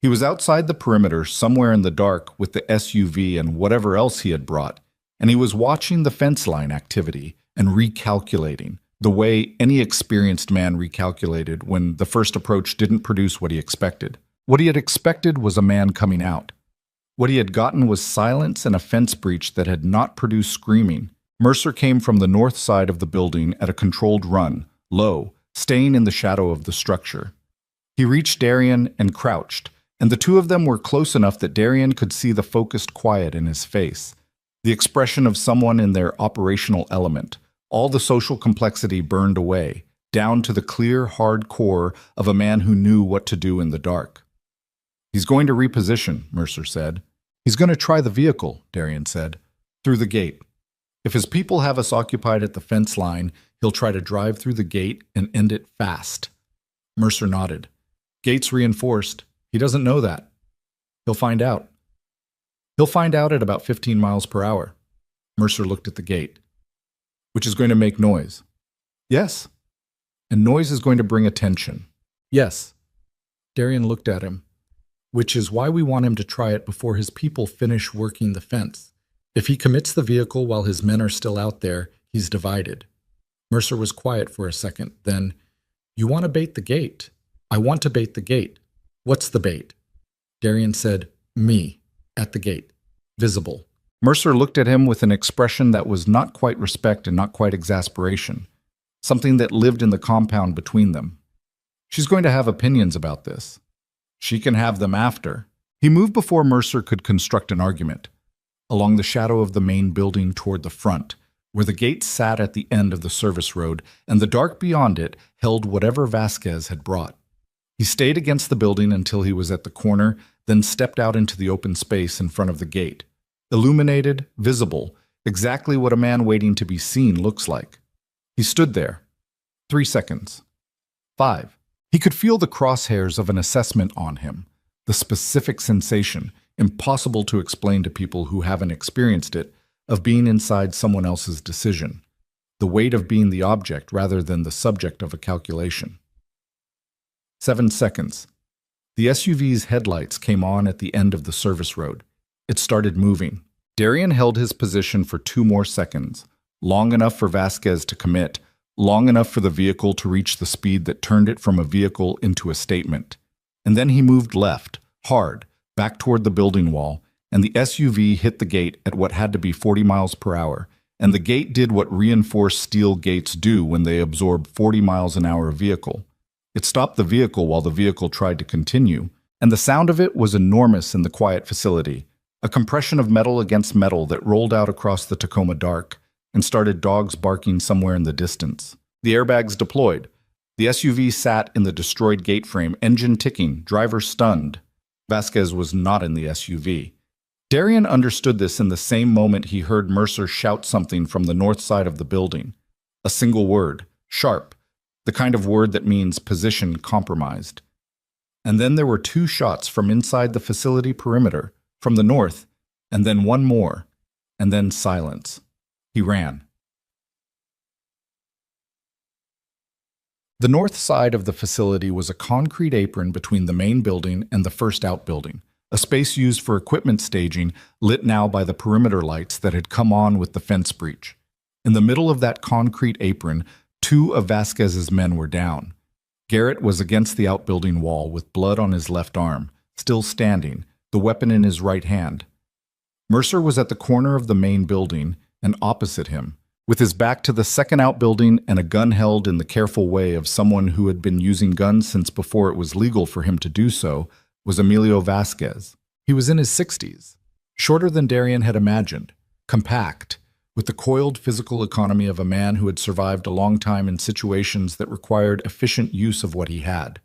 He was outside the perimeter, somewhere in the dark, with the SUV and whatever else he had brought, and he was watching the fence line activity and recalculating, the way any experienced man recalculated when the first approach didn't produce what he expected. What he had expected was a man coming out. What he had gotten was silence and a fence breach that had not produced screaming. Mercer came from the north side of the building at a controlled run, low, staying in the shadow of the structure. He reached Darian and crouched, and the two of them were close enough that Darian could see the focused quiet in his face, the expression of someone in their operational element, all the social complexity burned away, down to the clear, hard core of a man who knew what to do in the dark. "He's going to reposition," Mercer said. "He's going to try the vehicle," Darian said, "through the gate. If his people have us occupied at the fence line, he'll try to drive through the gate and end it fast." Mercer nodded. "Gate's reinforced. He doesn't know that. He'll find out. He'll find out at about 15 miles per hour." Mercer looked at the gate. "Which is going to make noise." "Yes. And noise is going to bring attention." "Yes." Darian looked at him. "Which is why we want him to try it before his people finish working the fence. If he commits the vehicle while his men are still out there, he's divided." Mercer was quiet for a second. Then, "You want to bait the gate." "I want to bait the gate." "What's the bait?" Darian said, "Me, at the gate, visible." Mercer looked at him with an expression that was not quite respect and not quite exasperation, something that lived in the compound between them. "She's going to have opinions about this. She can have them after." He moved before Mercer could construct an argument, along the shadow of the main building toward the front, where the gate sat at the end of the service road, and the dark beyond it held whatever Vasquez had brought. He stayed against the building until he was at the corner, then stepped out into the open space in front of the gate. Illuminated, visible, exactly what a man waiting to be seen looks like. He stood there. 3 seconds. 5. He could feel the crosshairs of an assessment on him, the specific sensation, impossible to explain to people who haven't experienced it, of being inside someone else's decision, the weight of being the object rather than the subject of a calculation. 7 seconds. The SUV's headlights came on at the end of the service road. It started moving. Darian held his position for 2 more seconds, long enough for Vasquez to commit, long enough for the vehicle to reach the speed that turned it from a vehicle into a statement. And then he moved left, hard, back toward the building wall, and the SUV hit the gate at what had to be 40 miles per hour, and the gate did what reinforced steel gates do when they absorb 40 miles an hour vehicle. It stopped the vehicle while the vehicle tried to continue, and the sound of it was enormous in the quiet facility, a compression of metal against metal that rolled out across the Tacoma dark and started dogs barking somewhere in the distance. The airbags deployed. The SUV sat in the destroyed gate frame, engine ticking, driver stunned. Vasquez was not in the SUV. Darian understood this in the same moment he heard Mercer shout something from the north side of the building. A single word, sharp, the kind of word that means position compromised. And then there were 2 shots from inside the facility perimeter, from the north, and then one more, and then silence. He ran. The north side of the facility was a concrete apron between the main building and the first outbuilding, a space used for equipment staging, lit now by the perimeter lights that had come on with the fence breach. In the middle of that concrete apron, 2 of Vasquez's men were down. Garrett was against the outbuilding wall with blood on his left arm, still standing, the weapon in his right hand. Mercer was at the corner of the main building and opposite him, with his back to the second outbuilding and a gun held in the careful way of someone who had been using guns since before it was legal for him to do so, was Emilio Vasquez. He was in his 60s, shorter than Darian had imagined, compact, with the coiled physical economy of a man who had survived a long time in situations that required efficient use of what he had.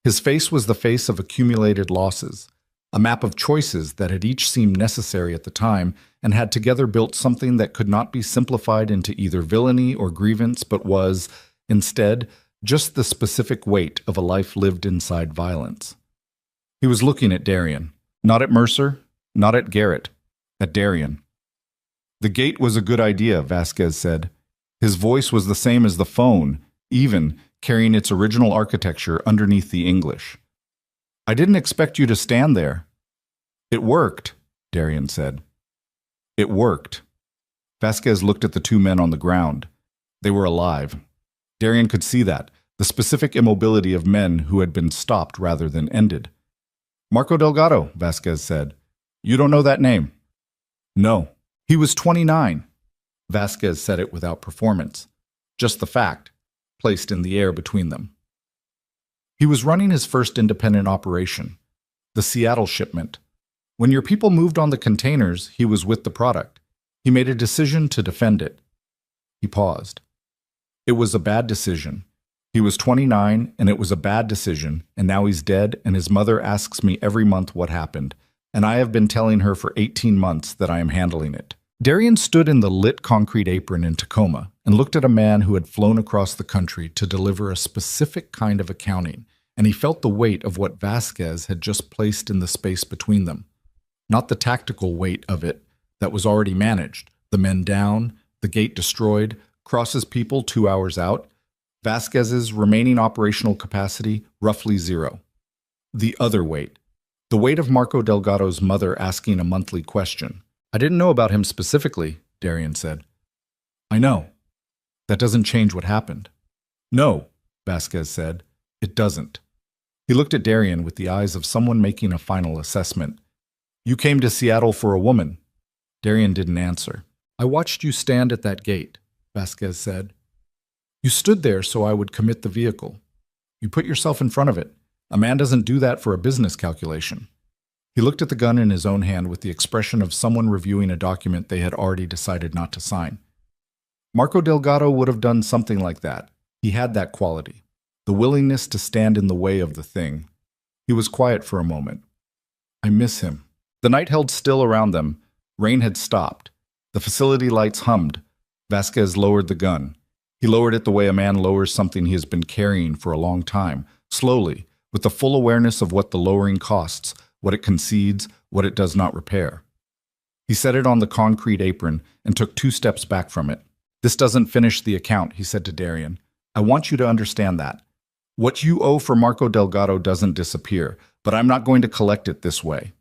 His face was the face of accumulated losses, a map of choices that had each seemed necessary at the time and had together built something that could not be simplified into either villainy or grievance but was, instead, just the specific weight of a life lived inside violence. He was looking at Darian, not at Mercer, not at Garrett, at Darian. "The gate was a good idea," Vasquez said. His voice was the same as the phone, even, carrying its original architecture underneath the English. I didn't expect you to stand there. It worked, Darian said. It worked. Vasquez looked at the two men on the ground. They were alive. Darian could see that, the specific immobility of men who had been stopped rather than ended. Marco Delgado, Vasquez said. You don't know that name? No. He was 29. Vasquez said it without performance. Just the fact, placed in the air between them. He was running his first independent operation, the Seattle shipment. When your people moved on the containers, he was with the product. He made a decision to defend it. He paused. It was a bad decision. He was 29, and it was a bad decision, and now he's dead, and his mother asks me every month what happened, and I have been telling her for 18 months that I am handling it. Darian stood in the lit concrete apron in Tacoma and looked at a man who had flown across the country to deliver a specific kind of accounting, and he felt the weight of what Vasquez had just placed in the space between them. Not the tactical weight of it that was already managed, the men down, the gate destroyed, crosses people 2 hours out, Vasquez's remaining operational capacity roughly zero. The other weight, the weight of Marco Delgado's mother asking a monthly question. I didn't know about him specifically, Darian said. I know. That doesn't change what happened. No, Vasquez said. It doesn't. He looked at Darian with the eyes of someone making a final assessment. You came to Seattle for a woman. Darian didn't answer. I watched you stand at that gate, Vasquez said. You stood there so I would commit the vehicle. You put yourself in front of it. A man doesn't do that for a business calculation. He looked at the gun in his own hand with the expression of someone reviewing a document they had already decided not to sign. Marco Delgado would have done something like that. He had that quality, the willingness to stand in the way of the thing. He was quiet for a moment. I miss him. The night held still around them. Rain had stopped. The facility lights hummed. Vasquez lowered the gun. He lowered it the way a man lowers something he has been carrying for a long time, slowly, with the full awareness of what the lowering costs, what it concedes, what it does not repair. He set it on the concrete apron and took 2 steps back from it. This doesn't finish the account, he said to Darian. I want you to understand that. What you owe for Marco Delgado doesn't disappear, but I'm not going to collect it this way.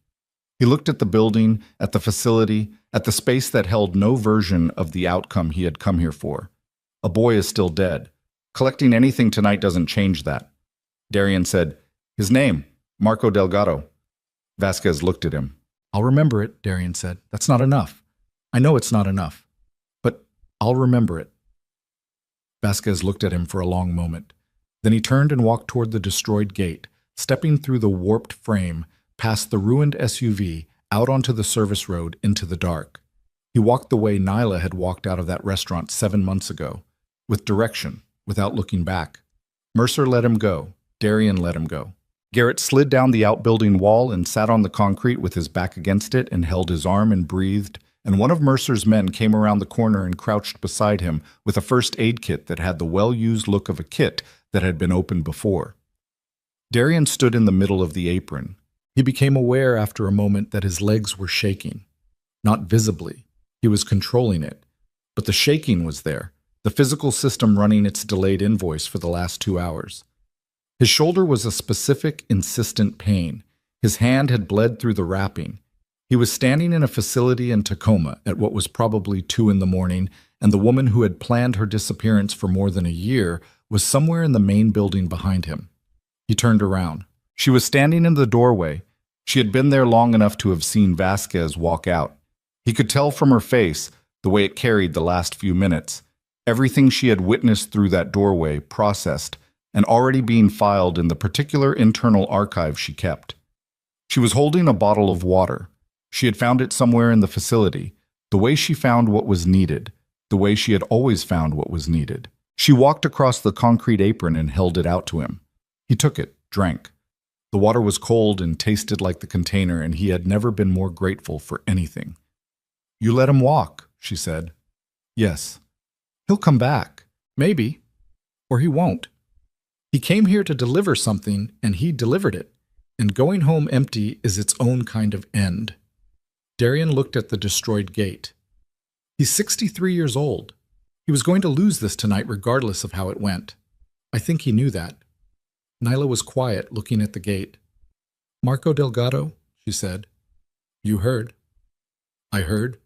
He looked at the building, at the facility, at the space that held no version of the outcome he had come here for. A boy is still dead. Collecting anything tonight doesn't change that. Darian said, His name, Marco Delgado. Vasquez looked at him. I'll remember it, Darian said. That's not enough. I know it's not enough, but I'll remember it. Vasquez looked at him for a long moment. Then he turned and walked toward the destroyed gate, stepping through the warped frame, past the ruined SUV, out onto the service road into the dark. He walked the way Nyla had walked out of that restaurant 7 months ago, with direction, without looking back. Mercer let him go. Darian let him go. Garrett slid down the outbuilding wall and sat on the concrete with his back against it and held his arm and breathed, and one of Mercer's men came around the corner and crouched beside him with a first aid kit that had the well-used look of a kit that had been opened before. Darian stood in the middle of the apron. He became aware after a moment that his legs were shaking. Not visibly. He was controlling it. But the shaking was there, the physical system running its delayed invoice for the last 2 hours. His shoulder was a specific, insistent pain. His hand had bled through the wrapping. He was standing in a facility in Tacoma at what was probably 2 a.m, and the woman who had planned her disappearance for more than a year was somewhere in the main building behind him. He turned around. She was standing in the doorway. She had been there long enough to have seen Vasquez walk out. He could tell from her face, the way it carried the last few minutes, everything she had witnessed through that doorway processed and already being filed in the particular internal archive she kept. She was holding a bottle of water. She had found it somewhere in the facility, the way she found what was needed, the way she had always found what was needed. She walked across the concrete apron and held it out to him. He took it, drank. The water was cold and tasted like the container, and he had never been more grateful for anything. You let him walk, she said. Yes. He'll come back. Maybe. Or he won't. He came here to deliver something, and he delivered it. And going home empty is its own kind of end. Darian looked at the destroyed gate. He's 63 years old. He was going to lose this tonight regardless of how it went. I think he knew that. Nyla was quiet, looking at the gate. Marco Delgado, she said. You heard. I heard.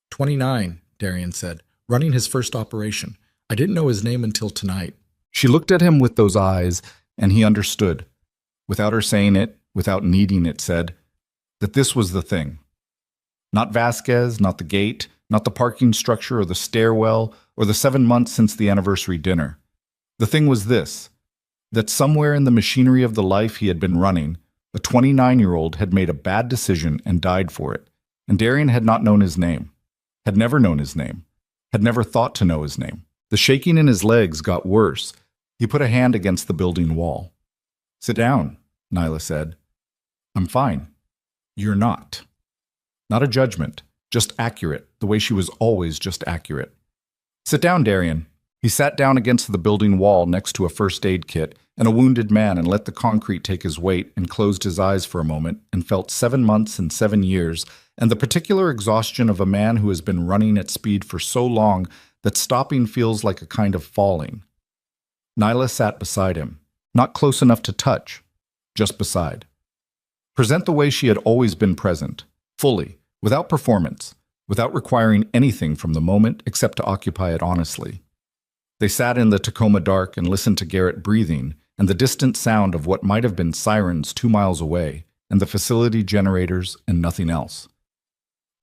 29, Darian said, running his first operation. I didn't know his name until tonight. She looked at him with those eyes, and he understood, without her saying it, without needing it said, that this was the thing. Not Vasquez, not the gate, not the parking structure or the stairwell or the 7 months since the anniversary dinner. The thing was this, that somewhere in the machinery of the life he had been running, a 29-year-old had made a bad decision and died for it, and Darian had not known his name, had never known his name, had never thought to know his name. The shaking in his legs got worse. He put a hand against the building wall. Sit down, Nyla said. I'm fine. You're not. Not a judgment, just accurate, the way she was always just accurate. Sit down, Darian. He sat down against the building wall next to a first aid kit and a wounded man and let the concrete take his weight and closed his eyes for a moment and felt 7 months and 7 years and the particular exhaustion of a man who has been running at speed for so long that stopping feels like a kind of falling. Nyla sat beside him, not close enough to touch, just beside. Present the way she had always been present, fully, without performance, without requiring anything from the moment except to occupy it honestly. They sat in the Tacoma dark and listened to Garrett breathing and the distant sound of what might have been sirens 2 miles away and the facility generators and nothing else.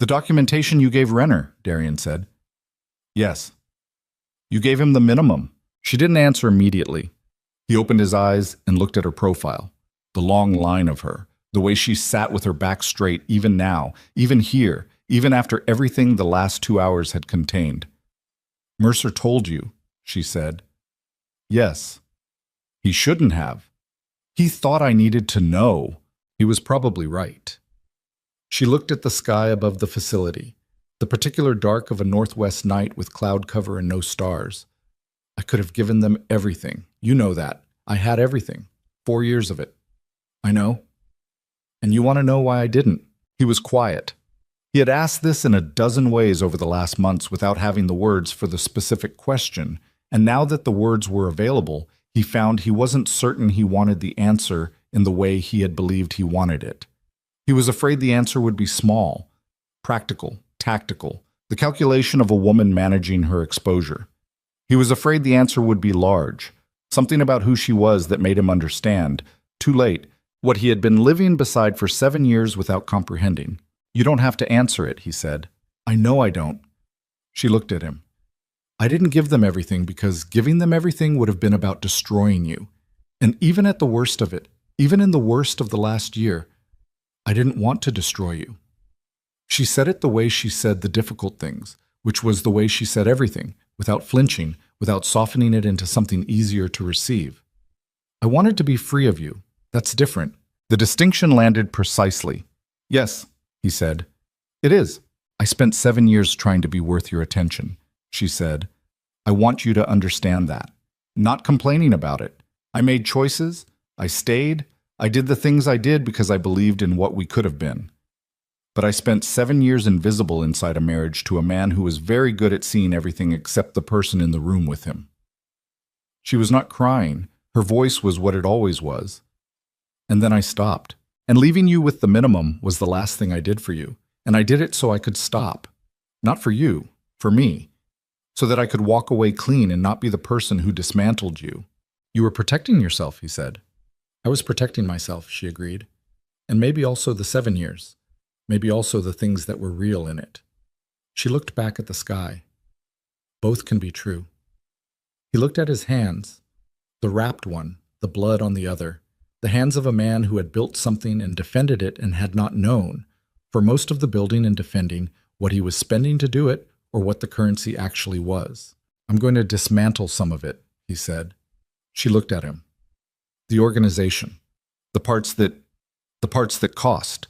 The documentation you gave Renner, Darian said. Yes. You gave him the minimum. She didn't answer immediately. He opened his eyes and looked at her profile, the long line of her, the way she sat with her back straight even now, even here, even after everything the last 2 hours had contained. Mercer told you, she said. Yes. He shouldn't have. He thought I needed to know. He was probably right. She looked at the sky above the facility, the particular dark of a northwest night with cloud cover and no stars. I could have given them everything. You know that. I had everything. 4 years of it. I know. And you want to know why I didn't? He was quiet. He had asked this in a dozen ways over the last months without having the words for the specific question, and now that the words were available, he found he wasn't certain he wanted the answer in the way he had believed he wanted it. He was afraid the answer would be small, practical, tactical, the calculation of a woman managing her exposure. He was afraid the answer would be large, something about who she was that made him understand, too late, what he had been living beside for 7 years without comprehending. You don't have to answer it, he said. I know I don't. She looked at him. I didn't give them everything because giving them everything would have been about destroying you. And even at the worst of it, even in the worst of the last year, I didn't want to destroy you. She said it the way she said the difficult things, which was the way she said everything, without flinching, without softening it into something easier to receive. I wanted to be free of you. That's different. The distinction landed precisely. Yes, he said. It is. I spent 7 years trying to be worth your attention, she said. I want you to understand that. Not complaining about it. I made choices. I stayed. I did the things I did because I believed in what we could have been. But I spent 7 years invisible inside a marriage to a man who was very good at seeing everything except the person in the room with him. She was not crying. Her voice was what it always was. And then I stopped. And leaving you with the minimum was the last thing I did for you. And I did it so I could stop. Not for you, for me. So that I could walk away clean and not be the person who dismantled you. You were protecting yourself, he said. I was protecting myself, she agreed. And maybe also the 7 years. Maybe also the things that were real in it. She looked back at the sky. Both can be true. He looked at his hands, the wrapped one, the blood on the other, the hands of a man who had built something and defended it and had not known, for most of the building and defending, what he was spending to do it or what the currency actually was. I'm going to dismantle some of it, he said. She looked at him. The organization. The parts that cost.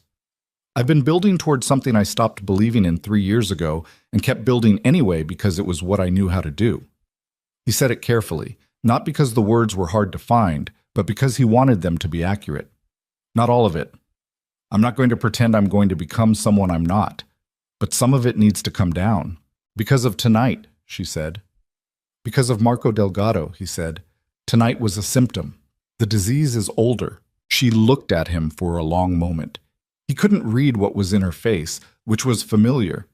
I've been building towards something I stopped believing in 3 years ago and kept building anyway because it was what I knew how to do. He said it carefully, not because the words were hard to find, but because he wanted them to be accurate. Not all of it. I'm not going to pretend I'm going to become someone I'm not, but some of it needs to come down. Because of tonight, she said. Because of Marco Delgado, he said. Tonight was a symptom. The disease is older, She looked at him for a long moment. He couldn't read what was in her face, which was familiar.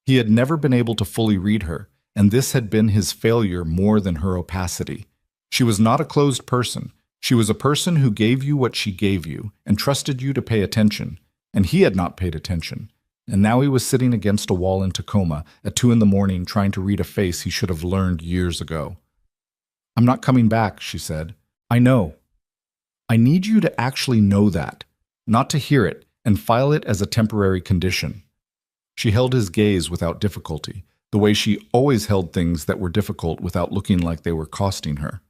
He had never been able to fully read her, and this had been his failure more than her opacity. She was not a closed person. She was a person who gave you what she gave you and trusted you to pay attention, and he had not paid attention. And now he was sitting against a wall in Tacoma at 2 a.m. trying to read a face he should have learned years ago. "I'm not coming back," she said. "I know. I need you to actually know that, not to hear it and file it as a temporary condition." She held his gaze without difficulty, the way she always held things that were difficult without looking like they were costing her.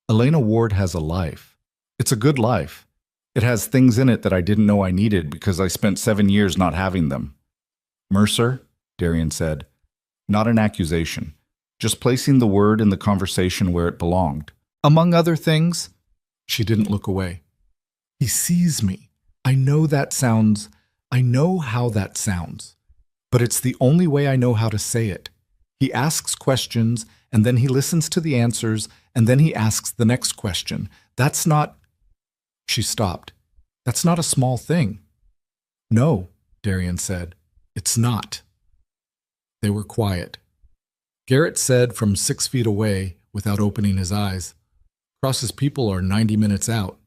"Elena Ward has a life. It's a good life. It has things in it that I didn't know I needed because I spent 7 years not having them." "Mercer," Darian said, not an accusation, just placing the word in the conversation where it belonged. "Among other things," she didn't look away. "He sees me. I know how that sounds. But it's the only way I know how to say it. He asks questions, and then he listens to the answers, and then he asks the next question. That's not—" She stopped. "That's not a small thing." "No," Darian said. "It's not." They were quiet. Garrett said from 6 feet away, without opening his eyes, "Cross's people are 90 minutes out."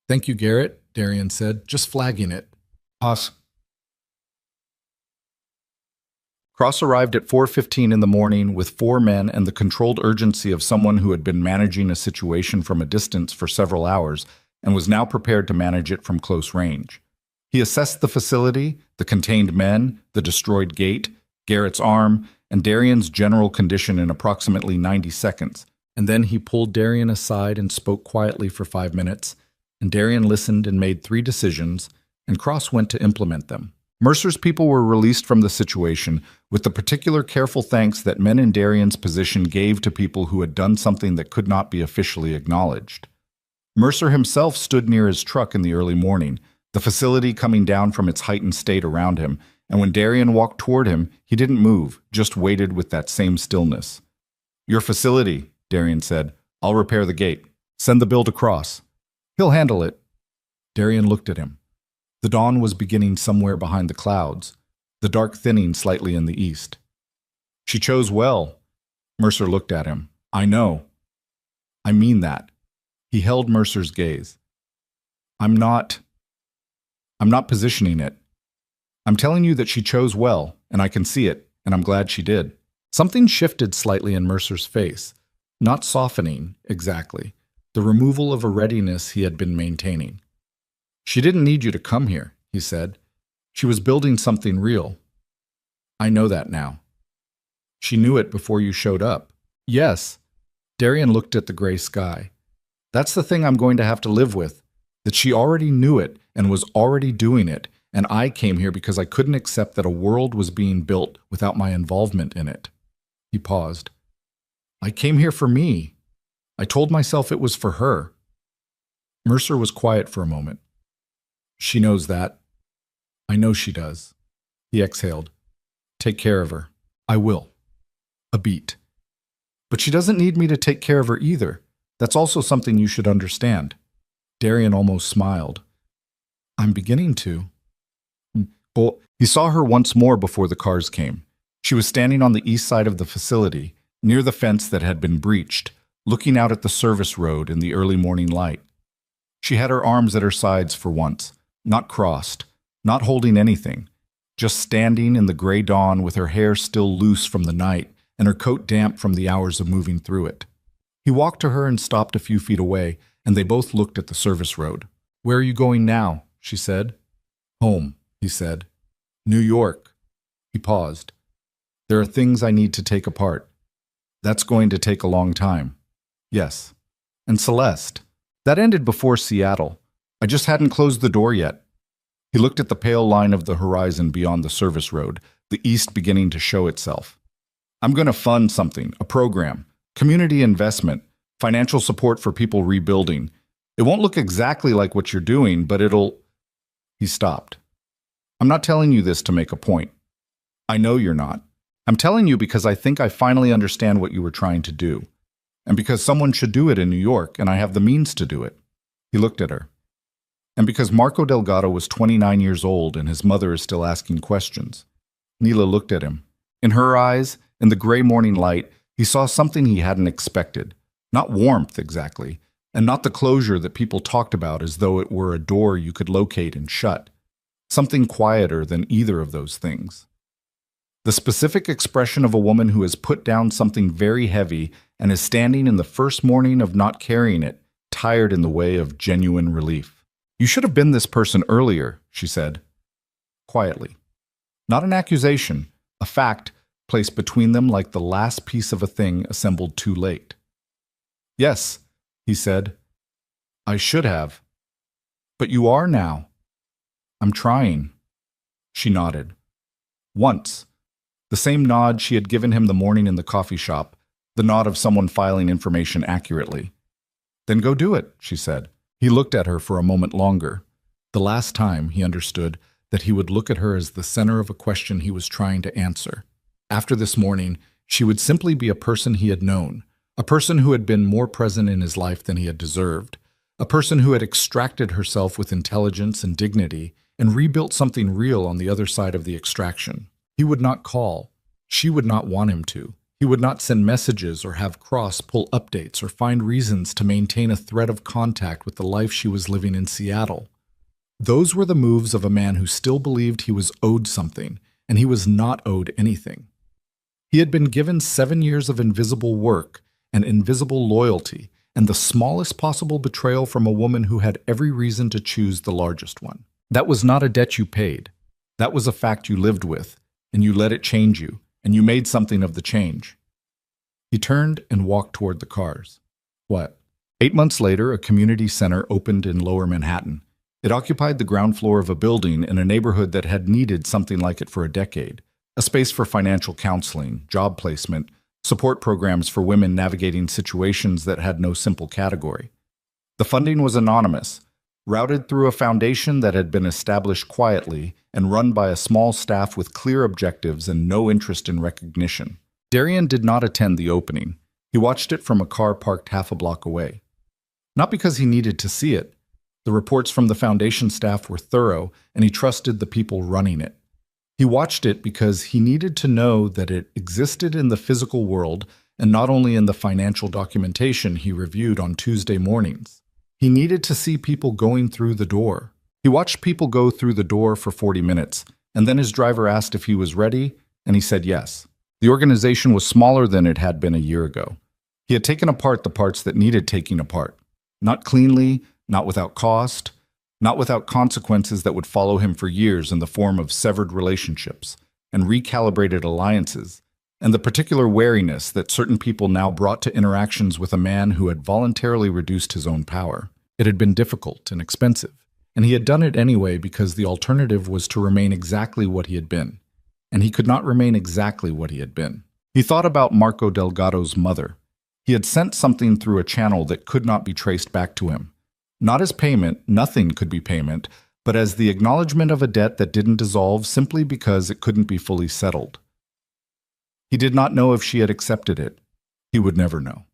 "Thank you, Garrett," Darian said, just flagging it. "Us." Cross arrived at 4:15 in the morning with 4 men and the controlled urgency of someone who had been managing a situation from a distance for several hours and was now prepared to manage it from close range. He assessed the facility, the contained men, the destroyed gate, Garrett's arm, and Darian's general condition in approximately 90 seconds, and then he pulled Darian aside and spoke quietly for 5 minutes, and Darian listened and made 3 decisions, and Cross went to implement them. Mercer's people were released from the situation with the particular careful thanks that men in Darian's position gave to people who had done something that could not be officially acknowledged. Mercer himself stood near his truck in the early morning, the facility coming down from its heightened state around him, and when Darian walked toward him, he didn't move, just waited with that same stillness. "Your facility," Darian said. "I'll repair the gate. Send the bill to Cross. He'll handle it." Darian looked at him. The dawn was beginning somewhere behind the clouds, the dark thinning slightly in the east. "She chose well." Mercer looked at him. "I know. I mean that." He held Mercer's gaze. I'm not positioning it. I'm telling you that she chose well, and I can see it, and I'm glad she did." Something shifted slightly in Mercer's face, not softening, exactly, the removal of a readiness he had been maintaining. "She didn't need you to come here," he said. "She was building something real. I know that now. She knew it before you showed up." "Yes." Darian looked at the gray sky. "That's the thing I'm going to have to live with, that she already knew it and was already doing it, and I came here because I couldn't accept that a world was being built without my involvement in it." He paused. "I came here for me. I told myself it was for her." Mercer was quiet for a moment. "She knows that. I know she does." He exhaled. "Take care of her." "I will." A beat. "But she doesn't need me to take care of her either. That's also something you should understand." Darian almost smiled. "I'm beginning to." Well, he saw her once more before the cars came. She was standing on the east side of the facility, near the fence that had been breached, looking out at the service road in the early morning light. She had her arms at her sides for once, not crossed, not holding anything, just standing in the gray dawn with her hair still loose from the night and her coat damp from the hours of moving through it. He walked to her and stopped a few feet away, and they both looked at the service road. "Where are you going now?" she said. "Home," he said. "New York." He paused. "There are things I need to take apart. That's going to take a long time." "Yes." "And Celeste. That ended before Seattle. I just hadn't closed the door yet." He looked at the pale line of the horizon beyond the service road, the east beginning to show itself. "I'm going to fund something, a program, community investment, financial support for people rebuilding. It won't look exactly like what you're doing, but it'll—" He stopped. "I'm not telling you this to make a point. I know you're not. I'm telling you because I think I finally understand what you were trying to do, and because someone should do it in New York, and I have the means to do it." He looked at her. And because Marco Delgado was 29 years old and his mother is still asking questions. Neela looked at him. In her eyes, in the gray morning light, he saw something he hadn't expected. Not warmth, exactly, and not the closure that people talked about as though it were a door you could locate and shut. Something quieter than either of those things. The specific expression of a woman who has put down something very heavy and is standing in the first morning of not carrying it, tired in the way of genuine relief. "You should have been this person earlier," she said, quietly. Not an accusation, a fact placed between them like the last piece of a thing assembled too late. "Yes," he said, "I should have. But you are now." "I'm trying." She nodded. Once. The same nod she had given him the morning in the coffee shop, the nod of someone filing information accurately. "Then go do it," she said. He looked at her for a moment longer. The last time, he understood, that he would look at her as the center of a question he was trying to answer. After this morning, she would simply be a person he had known, a person who had been more present in his life than he had deserved, a person who had extracted herself with intelligence and dignity and rebuilt something real on the other side of the extraction. He would not call. She would not want him to. He would not send messages or have Cross pull updates or find reasons to maintain a thread of contact with the life she was living in Seattle. Those were the moves of a man who still believed he was owed something, and he was not owed anything. He had been given 7 years of invisible work and invisible loyalty, and the smallest possible betrayal from a woman who had every reason to choose the largest one. That was not a debt you paid. That was a fact you lived with, and you let it change you, and you made something of the change. He turned and walked toward the cars. What? 8 months later, a community center opened in Lower Manhattan. It occupied the ground floor of a building in a neighborhood that had needed something like it for a decade. A space for financial counseling, job placement, support programs for women navigating situations that had no simple category. The funding was anonymous, routed through a foundation that had been established quietly and run by a small staff with clear objectives and no interest in recognition. Darian did not attend the opening. He watched it from a car parked half a block away. Not because he needed to see it. The reports from the foundation staff were thorough, and he trusted the people running it. He watched it because he needed to know that it existed in the physical world and not only in the financial documentation he reviewed on Tuesday mornings. He needed to see people going through the door. He watched people go through the door for 40 minutes, and then his driver asked if he was ready, and he said yes. The organization was smaller than it had been a year ago. He had taken apart the parts that needed taking apart. Not cleanly, not without cost, not without consequences that would follow him for years in the form of severed relationships and recalibrated alliances, and the particular wariness that certain people now brought to interactions with a man who had voluntarily reduced his own power. It had been difficult and expensive, and he had done it anyway because the alternative was to remain exactly what he had been, and he could not remain exactly what he had been. He thought about Marco Delgado's mother. He had sent something through a channel that could not be traced back to him. Not as payment, nothing could be payment, but as the acknowledgement of a debt that didn't dissolve simply because it couldn't be fully settled. He did not know if she had accepted it. He would never know.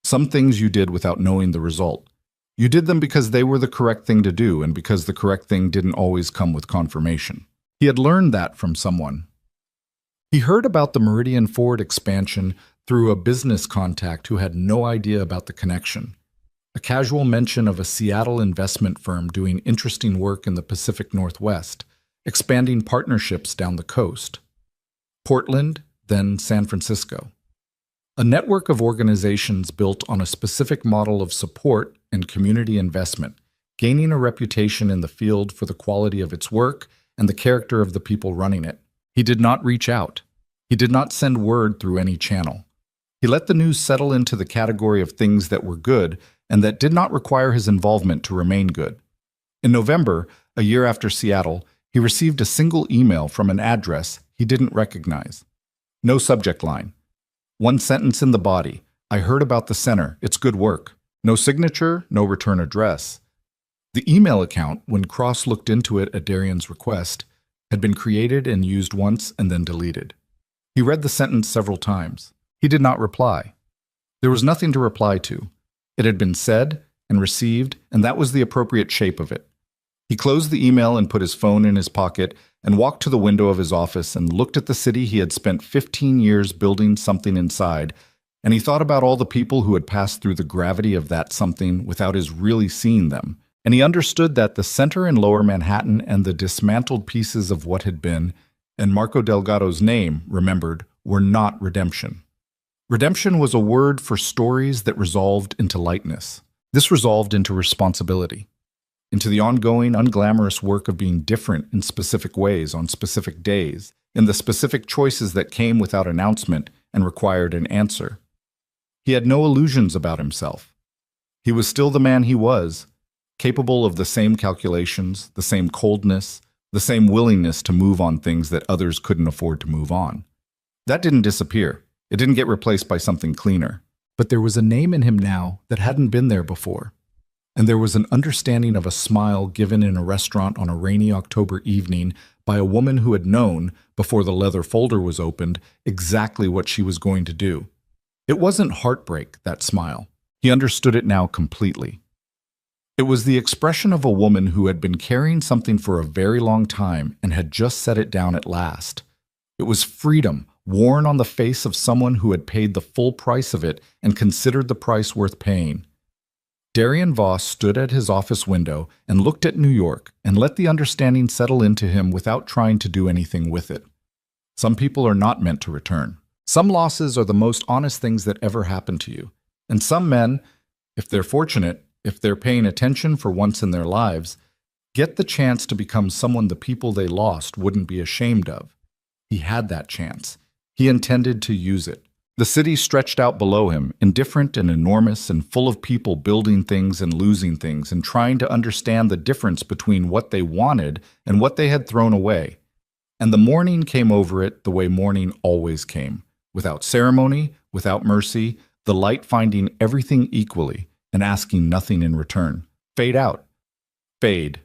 Some things you did without knowing the result. You did them because they were the correct thing to do and because the correct thing didn't always come with confirmation. He had learned that from someone. He heard about the Meridian Ford expansion through a business contact who had no idea about the connection. A casual mention of a Seattle investment firm doing interesting work in the Pacific Northwest, expanding partnerships down the coast. Portland, then San Francisco. A network of organizations built on a specific model of support and community investment, gaining a reputation in the field for the quality of its work and the character of the people running it. He did not reach out. He did not send word through any channel. He let the news settle into the category of things that were good and that did not require his involvement to remain good. In November, a year after Seattle, he received a single email from an address he didn't recognize. No subject line. One sentence in the body. I heard about the center. It's good work. No signature, no return address. The email account, when Cross looked into it at Darian's request, had been created and used once and then deleted. He read the sentence several times. He did not reply. There was nothing to reply to. It had been said and received, and that was the appropriate shape of it. He closed the email and put his phone in his pocket and walked to the window of his office and looked at the city he had spent 15 years building something inside, and he thought about all the people who had passed through the gravity of that something without his really seeing them. And he understood that the center in Lower Manhattan and the dismantled pieces of what had been, and Marco Delgado's name, remembered, were not redemption. Redemption was a word for stories that resolved into lightness. This resolved into responsibility, into the ongoing, unglamorous work of being different in specific ways on specific days, in the specific choices that came without announcement and required an answer. He had no illusions about himself. He was still the man he was, capable of the same calculations, the same coldness, the same willingness to move on things that others couldn't afford to move on. That didn't disappear. It didn't get replaced by something cleaner. But there was a name in him now that hadn't been there before. And there was an understanding of a smile given in a restaurant on a rainy October evening by a woman who had known, before the leather folder was opened, exactly what she was going to do. It wasn't heartbreak, that smile. He understood it now completely. It was the expression of a woman who had been carrying something for a very long time and had just set it down at last. It was freedom, worn on the face of someone who had paid the full price of it and considered the price worth paying. Darian Voss stood at his office window and looked at New York and let the understanding settle into him without trying to do anything with it. Some people are not meant to return. Some losses are the most honest things that ever happen to you. And some men, if they're fortunate, if they're paying attention for once in their lives, get the chance to become someone the people they lost wouldn't be ashamed of. He had that chance. He intended to use it. The city stretched out below him, indifferent and enormous and full of people building things and losing things and trying to understand the difference between what they wanted and what they had thrown away. And the morning came over it the way morning always came, without ceremony, without mercy, the light finding everything equally and asking nothing in return. Fade out. Fade.